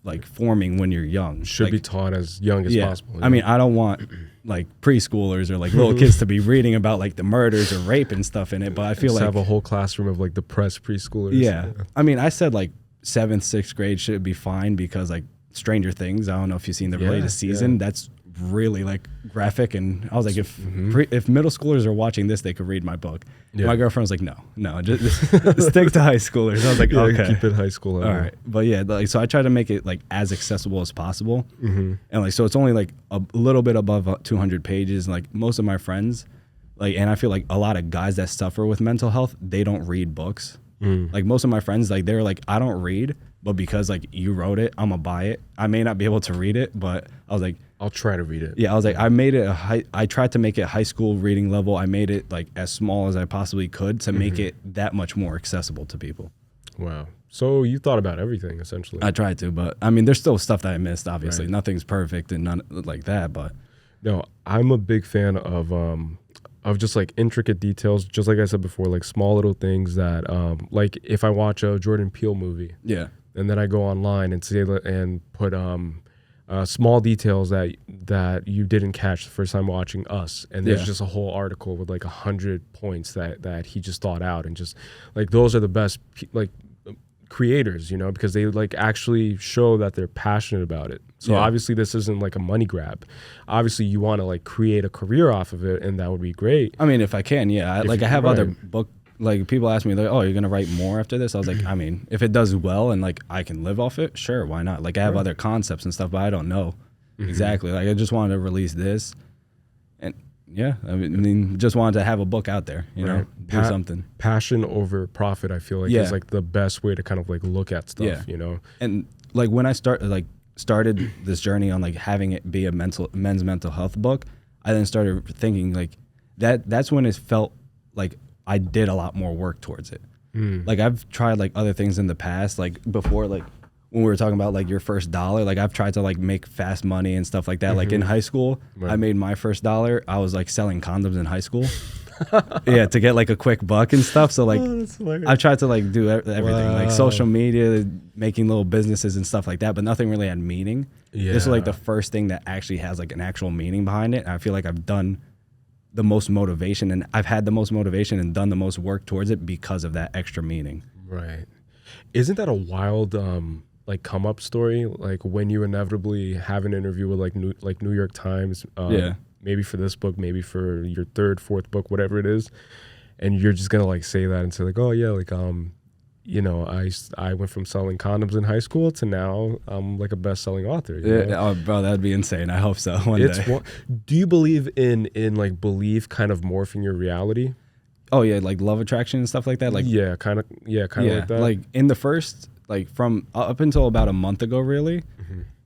like forming when you're young. Should be taught as young as possible. Yeah. I mean, I don't want like preschoolers or like little kids to be reading about like the murders or rape and stuff in it. But I feel like have a whole classroom of like depressed preschoolers. Yeah. I mean, I said like 7th, 6th grade should be fine because like Stranger Things, I don't know if you've seen the latest season. That's really like graphic, and I was like, if middle schoolers are watching this, they could read my book. My girlfriend was like, no, just stick to high schoolers. I was like, okay, keep it high school. All right, but yeah, like, so I try to make it like as accessible as possible, and like so it's only like a little bit above 200 pages. And like most of my friends, like, and I feel like a lot of guys that suffer with mental health, they don't read books. Like most of my friends, like they're like, I don't read, but because like you wrote it, I'm gonna buy it. I may not be able to read it, but I was like, I'll try to read it. Yeah, I was like, I made it I tried to make it high school reading level. I made it like as small as I possibly could to make it that much more accessible to people. Wow. So you thought about everything essentially. I tried to, but I mean, there's still stuff that I missed. Obviously, nothing's perfect and none like that. But no, I'm a big fan of just like intricate details, just like I said before, like small little things that like if I watch a Jordan Peele movie, and then I go online and say and put small details that you didn't catch the first time watching Us, and there's Yeah. just a whole article with like 100 points that he just thought out, and just like those are the best creators, you know, because they like actually show that they're passionate about it. So Yeah. obviously this isn't like a money grab. Obviously you want to like create a career off of it, and that would be great. I mean, if I can, yeah. I have other right. book, like people ask me, like, oh, you're going to write more after this? I was like, I mean, if it does well and like I can live off it, sure, why not? Like I have other concepts and stuff, but I don't know exactly. Like I just wanted to release this. And yeah, I mean, just wanted to have a book out there, you know, do something. Passion over profit, I feel like is like the best way to kind of like look at stuff, you know? And like when I started this journey on like having it be a men's mental health book, I then started thinking like that's when it felt like I did a lot more work towards it. Like I've tried like other things in the past, like before, like when we were talking about like your first dollar, like I've tried to like make fast money and stuff like that. Like in high school, I made my first dollar. I was like selling condoms in high school. Yeah, to get like a quick buck and stuff. So like I've tried to like do everything, like social media, making little businesses and stuff like that, but nothing really had meaning. This is like the first thing that actually has like an actual meaning behind it. And I feel like I've done the most motivation, and I've had the most motivation and done the most work towards it because of that extra meaning. Right. Isn't that a wild like come up story? Like when you inevitably have an interview with like New York Times, maybe for this book, maybe for your third, fourth book, whatever it is, and you're just gonna like say that and say like, oh yeah, like you know, I went from selling condoms in high school to now I'm like a best-selling author. You know? Oh, bro, that'd be insane. I hope so one day. Do you believe in like belief kind of morphing your reality? Oh yeah, like love attraction and stuff like that. Like kind of like that. Like in the first, like from up until about a month ago, really,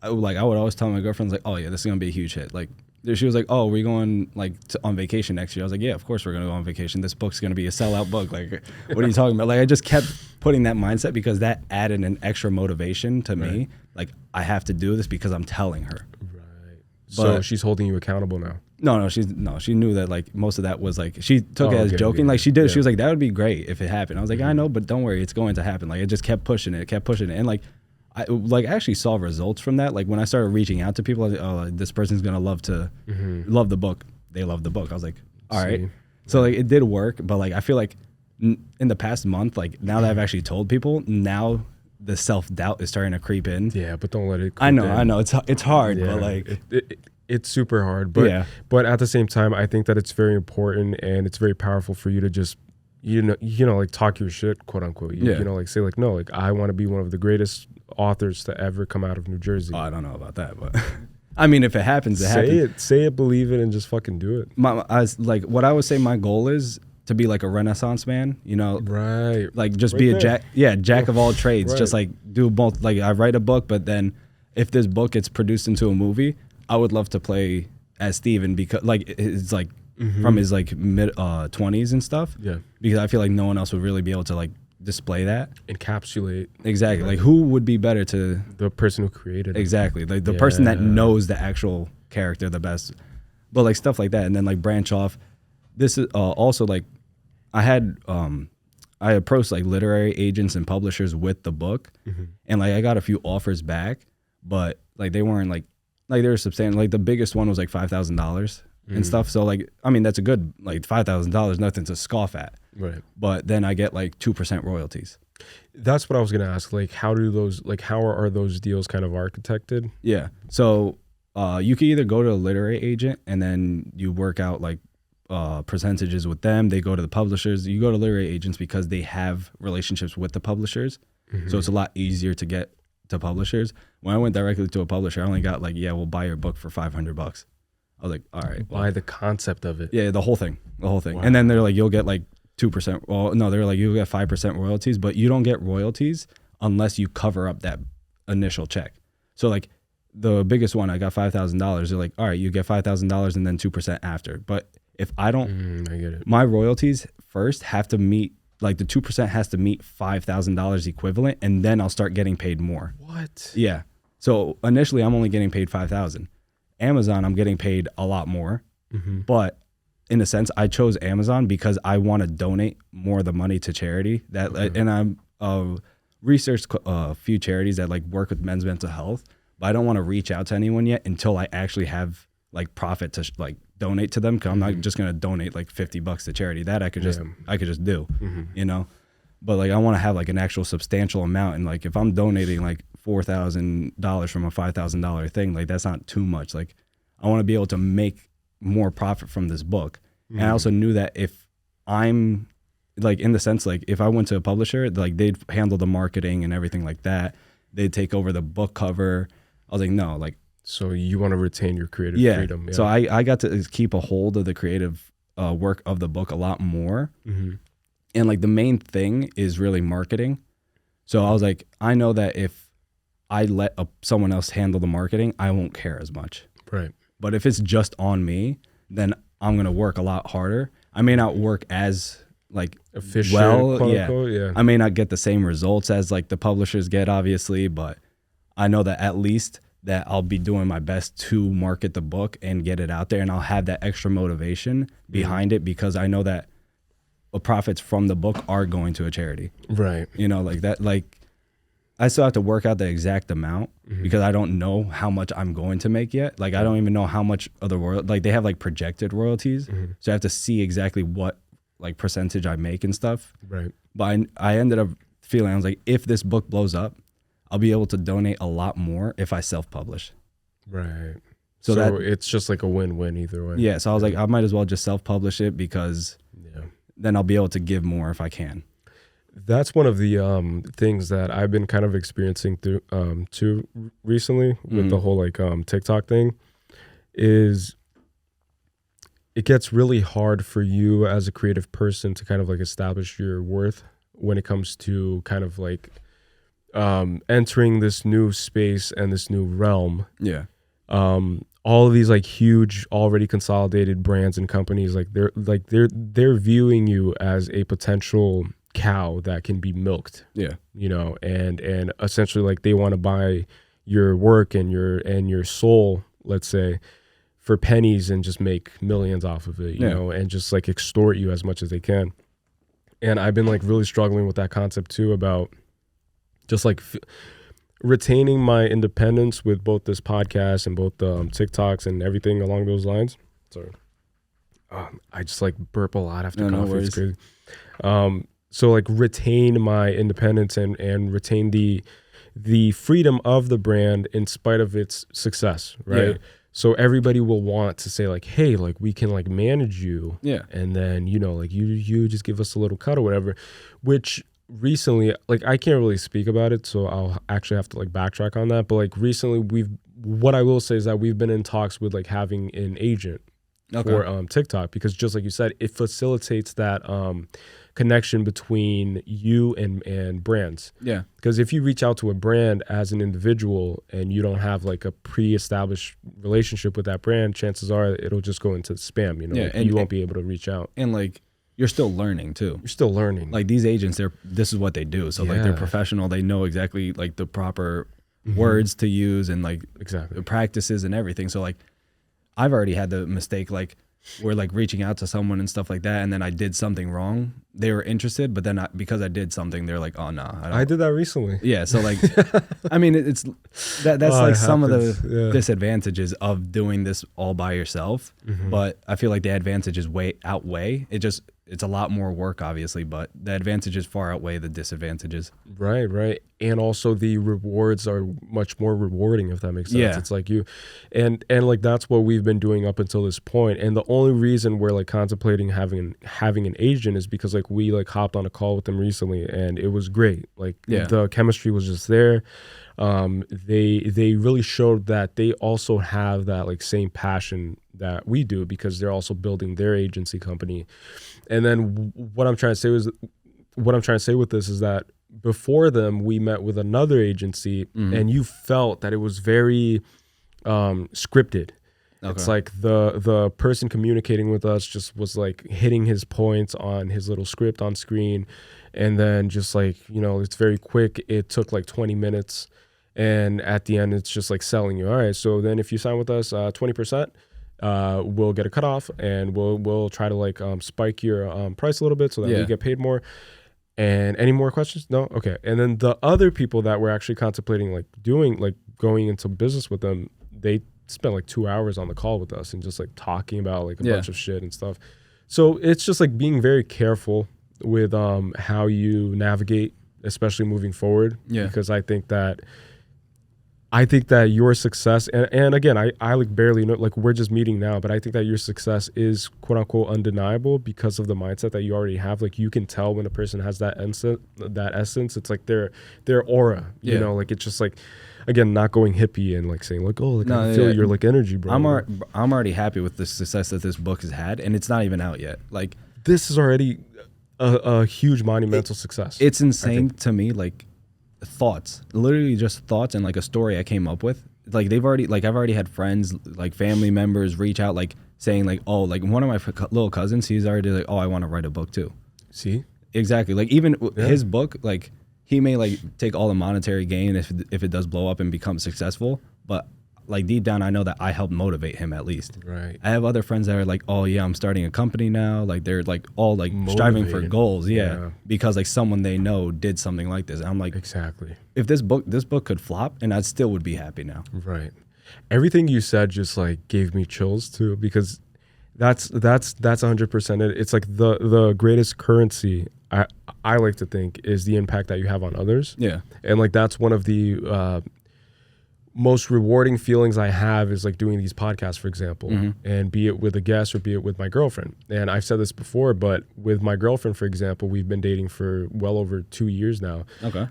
I would always tell my girlfriends like, oh yeah, this is gonna be a huge hit. Like she was like, oh, we're going like on vacation next year. I was like, yeah, of course we're gonna go on vacation. This book's gonna be a sellout book. Like, what are you talking about? Like I just kept putting that mindset because that added an extra motivation to me. Like I have to do this because I'm telling her. Right. So she's holding you accountable now. No, she knew that like most of that was like, she took it as joking. Like she did. Yeah. She was like, that would be great if it happened. I was like, I know, but don't worry, it's going to happen. Like I just kept pushing it. And like, I like actually saw results from that. Like when I started reaching out to people, I was like, oh, this person's going to love the book. They love the book. I was like, all right. So like it did work, but like, I feel like in the past month, like now that I've actually told people, now the self-doubt is starting to creep in. Yeah, but don't let it I know. It's hard, but like it's super hard. But but at the same time, I think that it's very important and it's very powerful for you to just you know like talk your shit, quote unquote. You know, like say like, no, like I want to be one of the greatest authors to ever come out of New Jersey. Oh, I don't know about that, but I mean, if it happens, it happens. Say it, believe it, and just fucking do it. What I would say my goal is to be like a Renaissance man, you know, right? Like just be a jack of all trades. Just like do both. Like I write a book, but then if this book gets produced into a movie, I would love to play as Steven because like it's like from his like mid 20s and stuff. Yeah, because I feel like no one else would really be able to like display that, encapsulate exactly. Like who would be better to the person who created it? Exactly, like the person that knows the actual character the best. But like stuff like that, and then like branch off. This is also like I approached like literary agents and publishers with the book, and like I got a few offers back, but like they weren't like they were substantial. Like the biggest one was like $5,000 and stuff. So like I mean that's a good like $5,000, nothing to scoff at. Right. But then I get like 2% royalties. That's what I was gonna ask. Like how are those deals kind of architected? Yeah. So you can either go to a literary agent and then you work out like percentages with them. They go to the publishers. You go to literary agents because they have relationships with the publishers. So it's a lot easier to get to publishers. When I went directly to a publisher, I only got like, yeah, we'll buy your book for $500. I was like, all right. Buy the concept of it. Yeah, the whole thing. Wow. And then they're like, you'll get like 2%. Well, no, they're like, you'll get 5% royalties, but you don't get royalties unless you cover up that initial check. So like the biggest one, I got $5,000. They're like, all right, you get $5,000 and then 2% after. But if I don't, I get it. My royalties first have to meet, like the 2% has to meet $5,000 equivalent, and then I'll start getting paid more. What? Yeah. So initially I'm only getting paid $5,000. Amazon, I'm getting paid a lot more, but in a sense, I chose Amazon because I want to donate more of the money to charity. And I'm researched a few charities that like work with men's mental health, but I don't want to reach out to anyone yet until I actually have like profit to like donate to them. Cause I'm not just going to donate like $50 to charity. That I could just do, you know, but like, I want to have like an actual substantial amount. And like, if I'm donating like $4,000 from a $5,000 thing, like that's not too much. Like I want to be able to make more profit from this book. And I also knew that if I'm like, in the sense, like if I went to a publisher, like they'd handle the marketing and everything like that. They'd take over the book cover. I was like, no, like, so you want to retain your creative freedom. Yeah. So I got to keep a hold of the creative work of the book a lot more. And like the main thing is really marketing. So I was like, I know that if I let someone else handle the marketing, I won't care as much. Right. But if it's just on me, then I'm going to work a lot harder. I may not work as like efficient, unquote. I may not get the same results as like the publishers get, obviously, but I know that at least that I'll be doing my best to market the book and get it out there, and I'll have that extra motivation behind it because I know that the profits from the book are going to a charity. Right. You know, like that, like I still have to work out the exact amount because I don't know how much I'm going to make yet. Like I don't even know how much of the like they have like projected royalties. So I have to see exactly what like percentage I make and stuff. Right. But I ended up feeling, I was like, if this book blows up, I'll be able to donate a lot more if I self-publish. Right. So that, it's just like a win-win either way. Yeah. So I was like, I might as well just self-publish it because then I'll be able to give more if I can. That's one of the things that I've been kind of experiencing through too recently with the whole like TikTok thing is it gets really hard for you as a creative person to kind of like establish your worth when it comes to kind of like entering this new space and this new realm. Yeah. All of these like huge already consolidated brands and companies, they're viewing you as a potential cow that can be milked. Yeah. You know, and essentially like they want to buy your work and your soul, let's say, for pennies and just make millions off of it, you know, and just like extort you as much as they can. And I've been like really struggling with that concept too, about just like retaining my independence with both this podcast and both the TikToks and everything along those lines. Sorry. I just like burp a lot after coffee. It's crazy. So like retain my independence and retain the freedom of the brand in spite of its success, right? Yeah. So everybody will want to say like, hey, like we can like manage you. Yeah. And then, you know, like you just give us a little cut or whatever, which recently, like I can't really speak about it, so I'll actually have to like backtrack on that. But like recently what I will say is that we've been in talks with like having an agent for TikTok, because just like you said, it facilitates that connection between you and brands. Yeah. Because if you reach out to a brand as an individual and you don't have like a pre-established relationship with that brand, chances are it'll just go into spam, you know, like, and you won't be able to reach out. And like, you're still learning too. You're still learning. Like these agents, this is what they do. So like they're professional. They know exactly like the proper words to use and like the practices and everything. So like I've already had the mistake, like we're like reaching out to someone and stuff like that, and then I did something wrong. They were interested, but then because I did something, they're like, oh no. I did that recently. Yeah. So like, I mean, that's like some of the disadvantages of doing this all by yourself. But I feel like the advantages outweigh. It's a lot more work, obviously, but the advantages far outweigh the disadvantages. Right. And also the rewards are much more rewarding, if that makes sense. Yeah. It's like you, and like that's what we've been doing up until this point. And the only reason we're like contemplating having an agent is because like we like hopped on a call with them recently, and it was great. Like the chemistry was just there. They really showed that they also have that like same passion that we do, because they're also building their agency company. And then what I'm trying to say with this is that before them, we met with another agency, and you felt that it was very scripted. Okay. It's like the person communicating with us just was like hitting his points on his little script on screen, and then just like, you know, it's very quick. It took like 20 minutes, and at the end, it's just like selling you. All right, so then if you sign with us, 20%. We'll get a cutoff, and we'll try to like spike your price a little bit so that we get paid more. And any more questions? No? Okay. And then the other people that we're actually contemplating like doing, like going into business with them, they spent like 2 hours on the call with us and just like talking about like a bunch of shit and stuff. So it's just like being very careful with how you navigate, especially moving forward. Yeah. Because I think that your success, and again, I like barely know, like we're just meeting now, but I think that your success is quote unquote undeniable because of the mindset that you already have. Like you can tell when a person has that essence. It's like their aura, you know, like it's just like, again, not going hippie and like saying like, oh, like I feel your like energy, bro. I'm already happy with the success that this book has had, and it's not even out yet. Like this is already a huge monumental success. It's insane to me, like thoughts, literally just thoughts and like a story I came up with. Like I've already had friends, like family members reach out, like saying like, oh, like one of my little cousins, he's already like, oh, I want to write a book too. See? Exactly. Like even his book, like he may like take all the monetary gain if it does blow up and become successful, but like deep down I know that I helped motivate him at least. Right. I have other friends that are like, oh yeah, I'm starting a company now. Like they're like all like striving for goals. Yeah. Because like someone they know did something like this. And I'm like, exactly. If this book could flop, and I still would be happy now. Right. Everything you said just like gave me chills too, because that's 100% it. It's like the greatest currency I like to think is the impact that you have on others. Yeah. And like that's one of the most rewarding feelings I have is like doing these podcasts, for example, and be it with a guest or be it with my girlfriend. And I've said this before, but with my girlfriend, for example, we've been dating for well over 2 years now. Okay.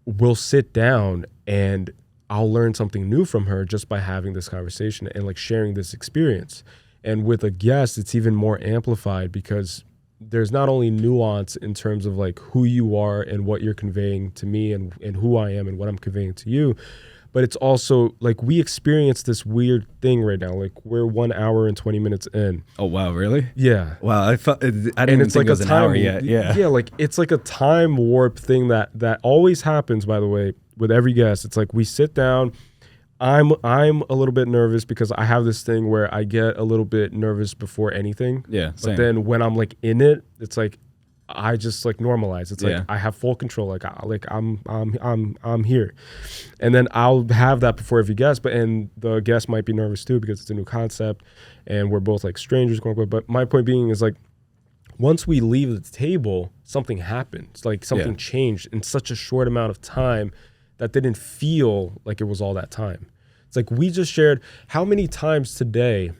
We'll sit down and I'll learn something new from her just by having this conversation and like sharing this experience. And with a guest, it's even more amplified because there's not only nuance in terms of like who you are and what you're conveying to me and who I am and what I'm conveying to you, but it's also like we experience this weird thing right now. Like we're 1 hour and 20 minutes in. Oh wow, really? Yeah. Wow, I didn't even think it was an hour yet. Yeah. Yeah, like it's like a time warp thing that always happens, by the way, with every guest. It's like we sit down. I'm a little bit nervous because I have this thing where I get a little bit nervous before anything. Yeah. But then when I'm like in it, it's like I just like normalize. It's like I have full control. Like I'm here, and then I'll have that before every guest. And the guest might be nervous too because it's a new concept, and we're both like strangers, quote unquote. But my point being is like, once we leave the table, something happens. Like something changed in such a short amount of time that didn't feel like it was all that time. It's like we just shared. How many times today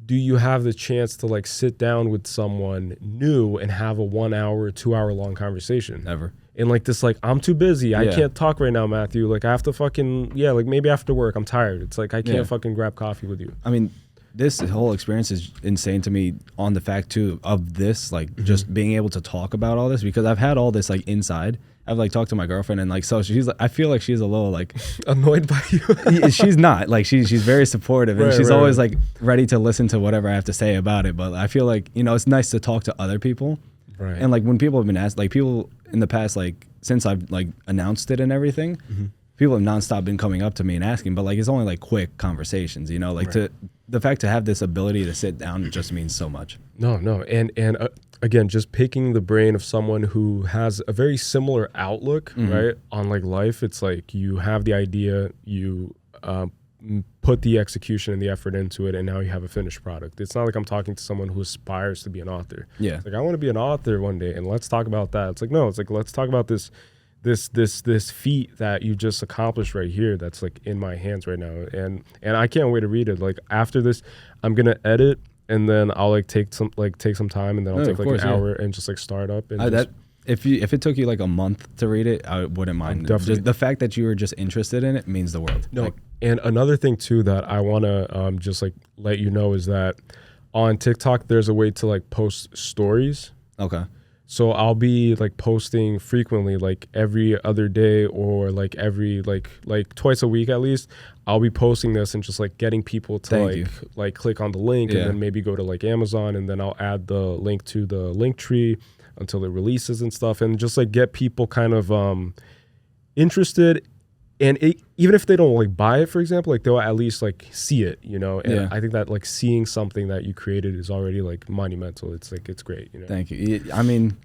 do you have the chance to like sit down with someone new and have a 1 hour, 2 hour long conversation? Never. And like this, like, I'm too busy. I can't talk right now, Matthew. Like I have to fucking, like maybe after work, I'm tired. It's like, I can't fucking grab coffee with you. I mean, this whole experience is insane to me on the fact too of this, like just being able to talk about all this, because I've had all this like inside. I've like talked to my girlfriend and like, so she's like, I feel like she's a little like annoyed by you. She's not like, she's very supportive and she's always like ready to listen to whatever I have to say about it. But I feel like, it's nice to talk to other people. Right. And like when people have been asked, like people in the past, like since I've like announced it and everything, people have nonstop been coming up to me and asking, but like, it's only like quick conversations, like the fact to have this ability to sit down just means so much. No. And again, just picking the brain of someone who has a very similar outlook, right, on like life. It's like you have the idea, you put the execution and the effort into it, and now you have a finished product. It's not like I'm talking to someone who aspires to be an author. Yeah. It's like, I want to be an author one day, and let's talk about that. It's like, no, it's like, let's talk about this feat that you just accomplished right here that's like in my hands right now. And I can't wait to read it. Like after this, I'm going to edit, and then I'll like take some time, and then I'll take like an hour and just like start up. And if it took you like a month to read it, I wouldn't mind. Definitely. Just the fact that you were just interested in it means the world. No. And another thing too that I want to just like let you know is that on TikTok, there's a way to like post stories. Okay. So I'll be like posting frequently, like every other day or like every like twice a week at least. I'll be posting this and just like getting people to like click on the link and then maybe go to like Amazon, and then I'll add the link to the link tree until it releases and stuff, and just like get people kind of interested. And even if they don't like buy it, for example, like they'll at least like see it, And I think that like seeing something that you created is already like monumental. It's like, it's great, Thank you. I mean,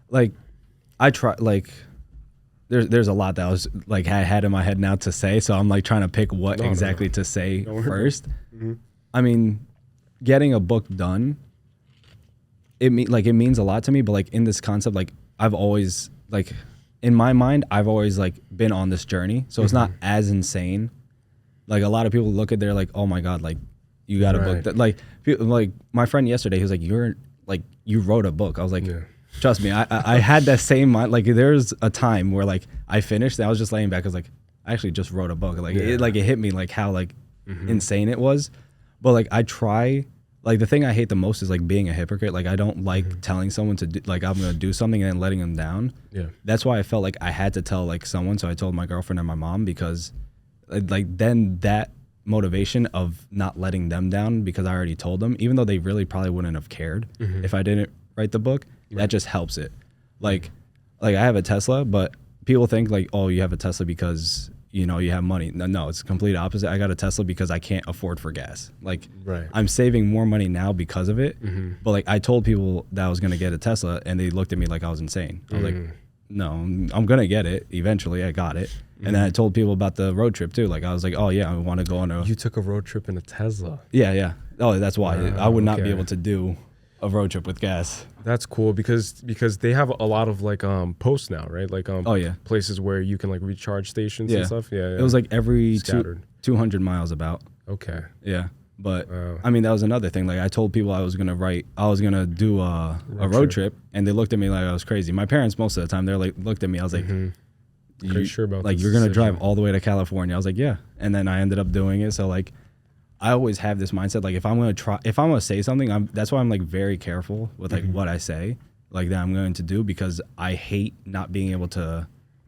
like I try, like there's a lot that I was like I had in my head now to say, so I'm like trying to pick what exactly to say first. Mm-hmm. I mean, getting a book done, it means a lot to me, but like in this concept, like I've always like in my mind, I've always like been on this journey, so it's not as insane. Like a lot of people look at they're like, oh my god, like you got a book that like my friend yesterday, he was like, you wrote a book. I was like, trust me, I had that same mind. Like there's a time where like I finished and I was just laying back. I was like, I actually just wrote a book. Like it hit me like how like insane it was. But like I try, like the thing I hate the most is like being a hypocrite. Like I don't like telling someone to do, like I'm gonna do something and then letting them down. Yeah. That's why I felt like I had to tell like someone. So I told my girlfriend and my mom, because like then that motivation of not letting them down, because I already told them, even though they really probably wouldn't have cared if I didn't write the book. That just helps it. Like I have a Tesla, but people think like, oh, you have a Tesla because you know you have money. No, it's the complete opposite. I got a Tesla because I can't afford for gas. Like I'm saving more money now because of it. But like I told people that I was gonna get a Tesla, and they looked at me like I was insane. I was like, no, I'm gonna get it eventually. I got it. And then I told people about the road trip too. Like I was like, oh yeah, I want to go on a. You took a road trip in a Tesla. Yeah. Oh, that's why I would not be able to do a road trip with gas. That's cool because they have a lot of like posts now, right? Like places where you can like recharge stations and stuff. Yeah. It was like every 200 miles about. Okay. Yeah. But I mean, that was another thing. Like I told people I was gonna do a road trip, and they looked at me like I was crazy. My parents, most of the time, they're like looked at me. I was like, you sure about like you're gonna drive all the way to California? I was like, yeah. And then I ended up doing it. So like, I always have this mindset, like if I'm gonna say something, that's why I'm like very careful with like what I say, like that I'm going to do, because I hate not being able to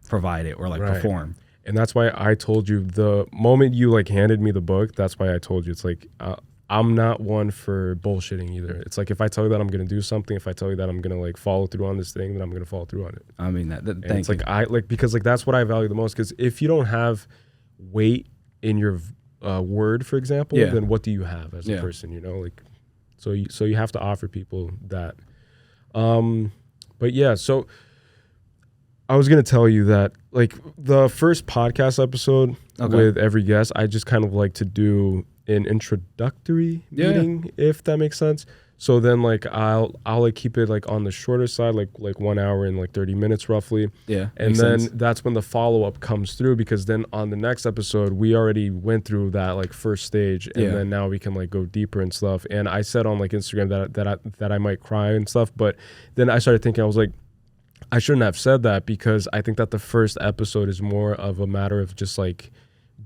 provide it or like perform. And that's why I told you the moment you like handed me the book, that's why I told you, it's like, I'm not one for bullshitting either. It's like, if I tell you that I'm going to do something, if I tell you that I'm going to like follow through on this thing, then I'm going to follow through on it. I mean, it's like, because like, that's what I value the most. Because if you don't have weight in your word, for example, then what do you have as a person, you know? Like, so you have to offer people that. But yeah, so I was going to tell you that like the first podcast episode with every guest, I just kind of like to do an introductory meeting, if that makes sense. So then like I'll like keep it like on the shorter side, like 1 hour and like 30 minutes roughly. Yeah. And then that's when the follow-up comes through, because then on the next episode, we already went through that like first stage, and then now we can like go deeper and stuff. And I said on like Instagram that I might cry and stuff, but then I started thinking, I was like, I shouldn't have said that, because I think that the first episode is more of a matter of just like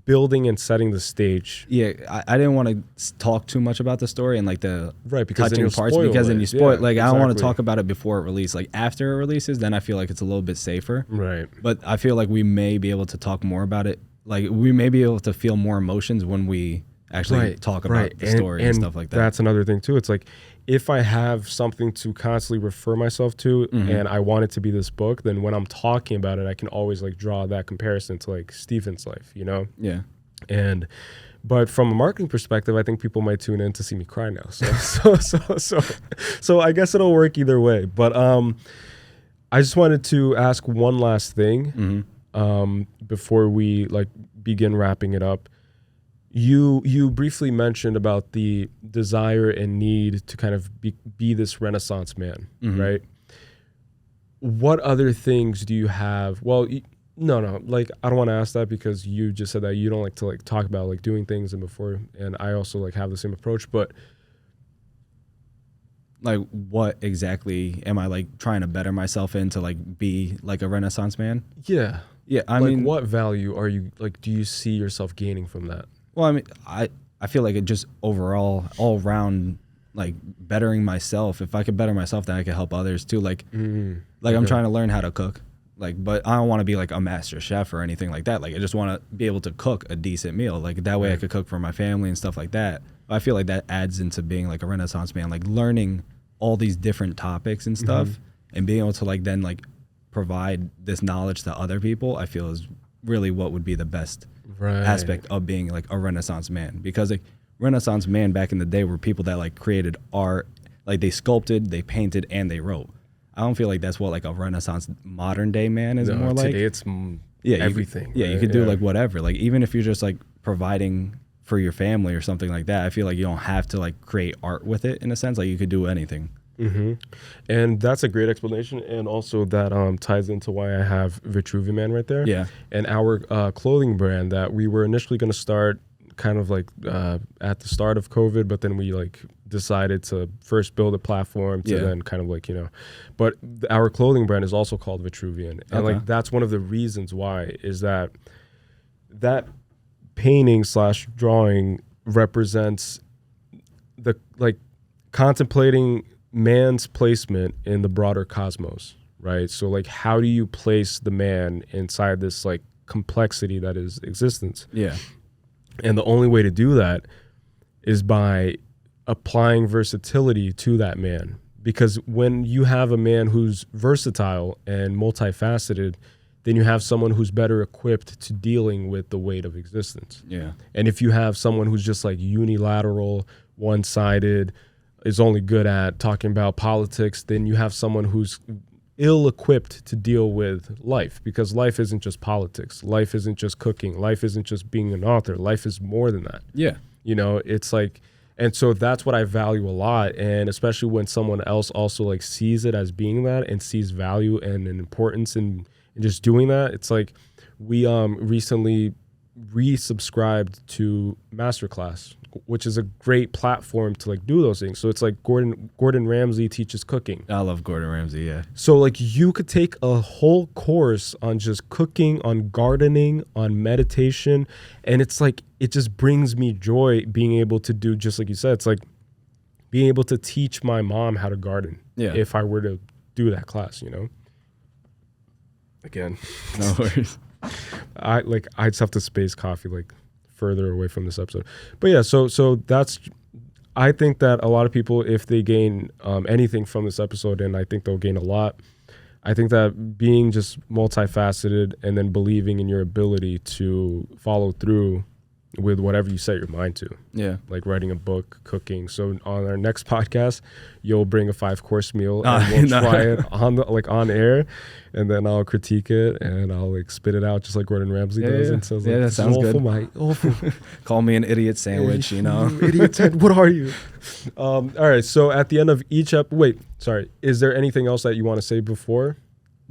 building and setting the stage. Yeah, I didn't want to talk too much about the story and like the because touching parts, because then you spoil it. Like I don't want to talk about it before it releases. Like after it releases, then I feel like it's a little bit safer. Right. But I feel like we may be able to talk more about it. Like we may be able to feel more emotions when we actually talk about the story and stuff like that. That's another thing too. It's like, if I have something to constantly refer myself to and I want it to be this book, then when I'm talking about it, I can always like draw that comparison to like Stephen's life, you know? Yeah. But from a marketing perspective, I think people might tune in to see me cry now. So I guess it'll work either way. But I just wanted to ask one last thing before we like begin wrapping it up. You briefly mentioned about the desire and need to kind of be this Renaissance man, right? What other things do you have? Well, no, like I don't want to ask that, because you just said that you don't like to like talk about like doing things and I also like have the same approach, but like what exactly am I like trying to better myself in to like be like a Renaissance man? Yeah. I like, mean, what value are you like? Do you see yourself gaining from that? Well, I mean, I feel like it just overall, all around, like bettering myself. If I could better myself, then I could help others too. Like, I'm trying to learn how to cook. Like, but I don't want to be like a master chef or anything like that. Like, I just want to be able to cook a decent meal. Like that way I could cook for my family and stuff like that. I feel like that adds into being like a Renaissance man, like learning all these different topics and stuff and being able to like then like provide this knowledge to other people, I feel is really what would be the best aspect of being like a Renaissance man. Because like Renaissance man back in the day were people that like created art, like they sculpted, they painted, and they wrote. I don't feel like that's what like a Renaissance modern day man is No, more like. today it's everything. You could do like whatever. Like even if you're just like providing for your family or something like that, I feel like you don't have to like create art with it in a sense. Like you could do anything. Mm-hmm. And that's a great explanation, and also that ties into why I have Vitruvian Man right there. Yeah. And our clothing brand that we were initially going to start kind of like at the start of COVID, but then we like decided to first build a platform to then kind of like, but our clothing brand is also called Vitruvian. And like that's one of the reasons why is that painting / drawing represents the like contemplating man's placement in the broader cosmos, right? So like how do you place the man inside this like complexity that is existence? Yeah. And the only way to do that is by applying versatility to that man. Because when you have a man who's versatile and multifaceted, then you have someone who's better equipped to dealing with the weight of existence. Yeah. And if you have someone who's just like unilateral, one-sided, is only good at talking about politics, then you have someone who's ill-equipped to deal with life, because life isn't just politics. Life isn't just cooking. Life isn't just being an author. Life is more than that. Yeah. It's like, and so that's what I value a lot. And especially when someone else also like sees it as being that and sees value and an importance in just doing that. It's like we recently resubscribed to Masterclass, which is a great platform to like do those things. So it's like Gordon Ramsay teaches cooking. I love Gordon Ramsay, yeah. So like you could take a whole course on just cooking, on gardening, on meditation, and it's like it just brings me joy being able to do, just like you said, it's like being able to teach my mom how to garden. Yeah. If I were to do that class, Again. No worries. I just have to space coffee like further away from this episode. But yeah, so that's, I think that a lot of people, if they gain anything from this episode, and I think they'll gain a lot, I think that being just multifaceted and then believing in your ability to follow through with whatever you set your mind to. Yeah. Like writing a book, cooking. So on our next podcast, you'll bring a 5-course meal and we'll try it on air, and then I'll critique it and I'll like spit it out just like Gordon Ramsay does. Yeah. And says, That sounds good. Awful. Call me an idiot sandwich, You idiot. What are you? All right. So at the end of each is there anything else that you want to say before?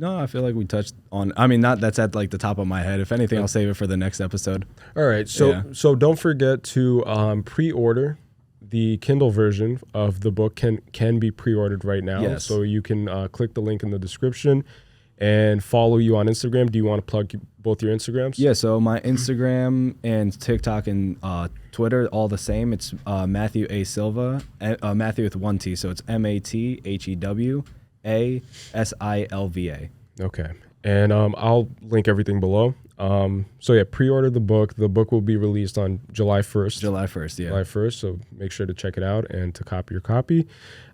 No, I feel like we touched on, that's at like the top of my head. If anything, I'll save it for the next episode. All right. So don't forget to pre-order. The Kindle version of the book can be pre-ordered right now. Yes. So you can click the link in the description and follow you on Instagram. Do you want to plug both your Instagrams? Yeah, so my Instagram and TikTok and Twitter, all the same. It's Mathew A. Silva, Mathew with 1 T. So it's MatheWasilva. Okay. And I'll link everything below. So yeah, pre-order the book. The book will be released on July 1st. July 1st, yeah. July 1st, so make sure to check it out and to copy your copy.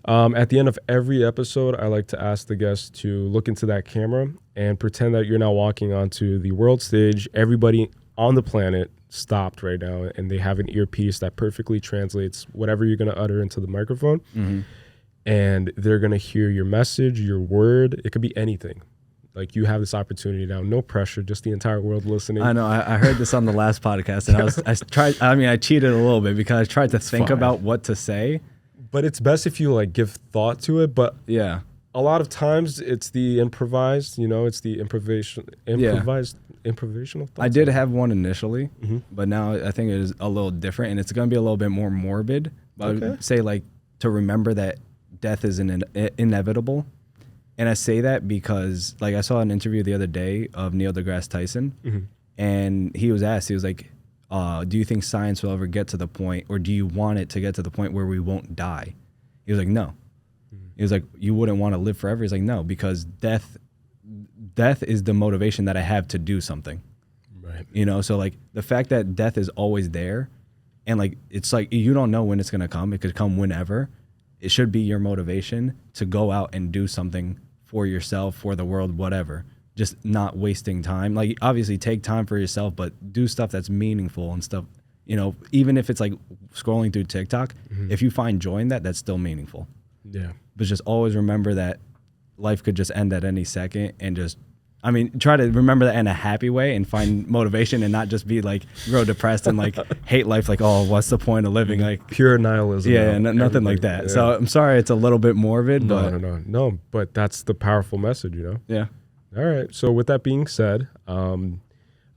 At the end of every episode, I like to ask the guests to look into that camera and pretend that you're now walking onto the world stage. Everybody on the planet stopped right now, and they have an earpiece that perfectly translates whatever you're going to utter into the microphone. Mm-hmm. And they're going to hear your message, your word. It could be anything. Like you have this opportunity now, no pressure, just the entire world listening. I know. I heard this on the last podcast, and I cheated a little bit because I tried to think about what to say. But it's best if you like give thought to it. But yeah, a lot of times it's the improvised, it's the improvisational thoughts. I did have one initially, but now I think it is a little different, and it's going to be a little bit more morbid. But I would say like to remember that death is inevitable. And I say that because, like, I saw an interview the other day of Neil deGrasse Tyson, and he was asked, he was like, do you think science will ever get to the point, or do you want it to get to the point where we won't die? He was like, no. He was like, you wouldn't want to live forever? He's like, no, because death is the motivation that I have to do something. Right. So, like, the fact that death is always there, and, like, it's like you don't know when it's going to come. It could come whenever. It should be your motivation to go out and do something for yourself, for the world, whatever. Just not wasting time. Like, obviously take time for yourself, but do stuff that's meaningful and stuff, even if it's like scrolling through TikTok, if you find joy in that, that's still meaningful. Yeah. But just always remember that life could just end at any second, and just, I mean, try to remember that in a happy way and find motivation and not just be like real depressed and like hate life. Like, oh, what's the point of living? Like pure nihilism. Yeah, nothing like that. Yeah. So I'm sorry, it's a little bit morbid, but no. But that's the powerful message, you know? Yeah. All right. So with that being said,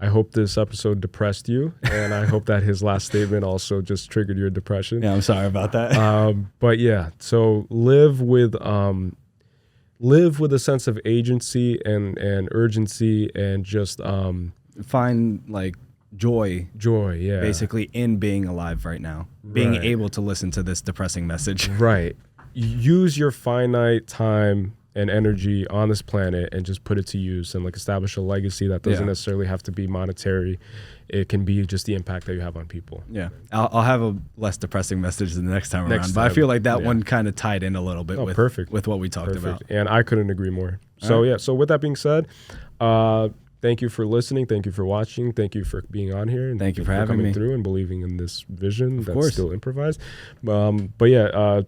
I hope this episode depressed you, and I hope that his last statement also just triggered your depression. Yeah, I'm sorry about that. But yeah, so live with a sense of agency and urgency, and just find like joy, yeah, basically in being alive right now, being able to listen to this depressing message. Right. Use your finite time and energy on this planet and just put it to use, and like establish a legacy that doesn't necessarily have to be monetary. It can be just the impact that you have on people. Yeah. I'll have a less depressing message the next time around, but I feel like that one kind of tied in a little bit with what we talked about. And I couldn't agree more. So so with that being said, thank you for listening. Thank you for watching. Thank you for being on here. And thank you for having coming me through and believing in this vision that's still improvised. But yeah,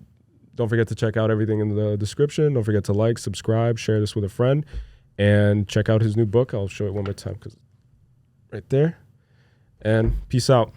don't forget to check out everything in the description. Don't forget to like, subscribe, share this with a friend, and check out his new book. I'll show it one more time because right there. And peace out.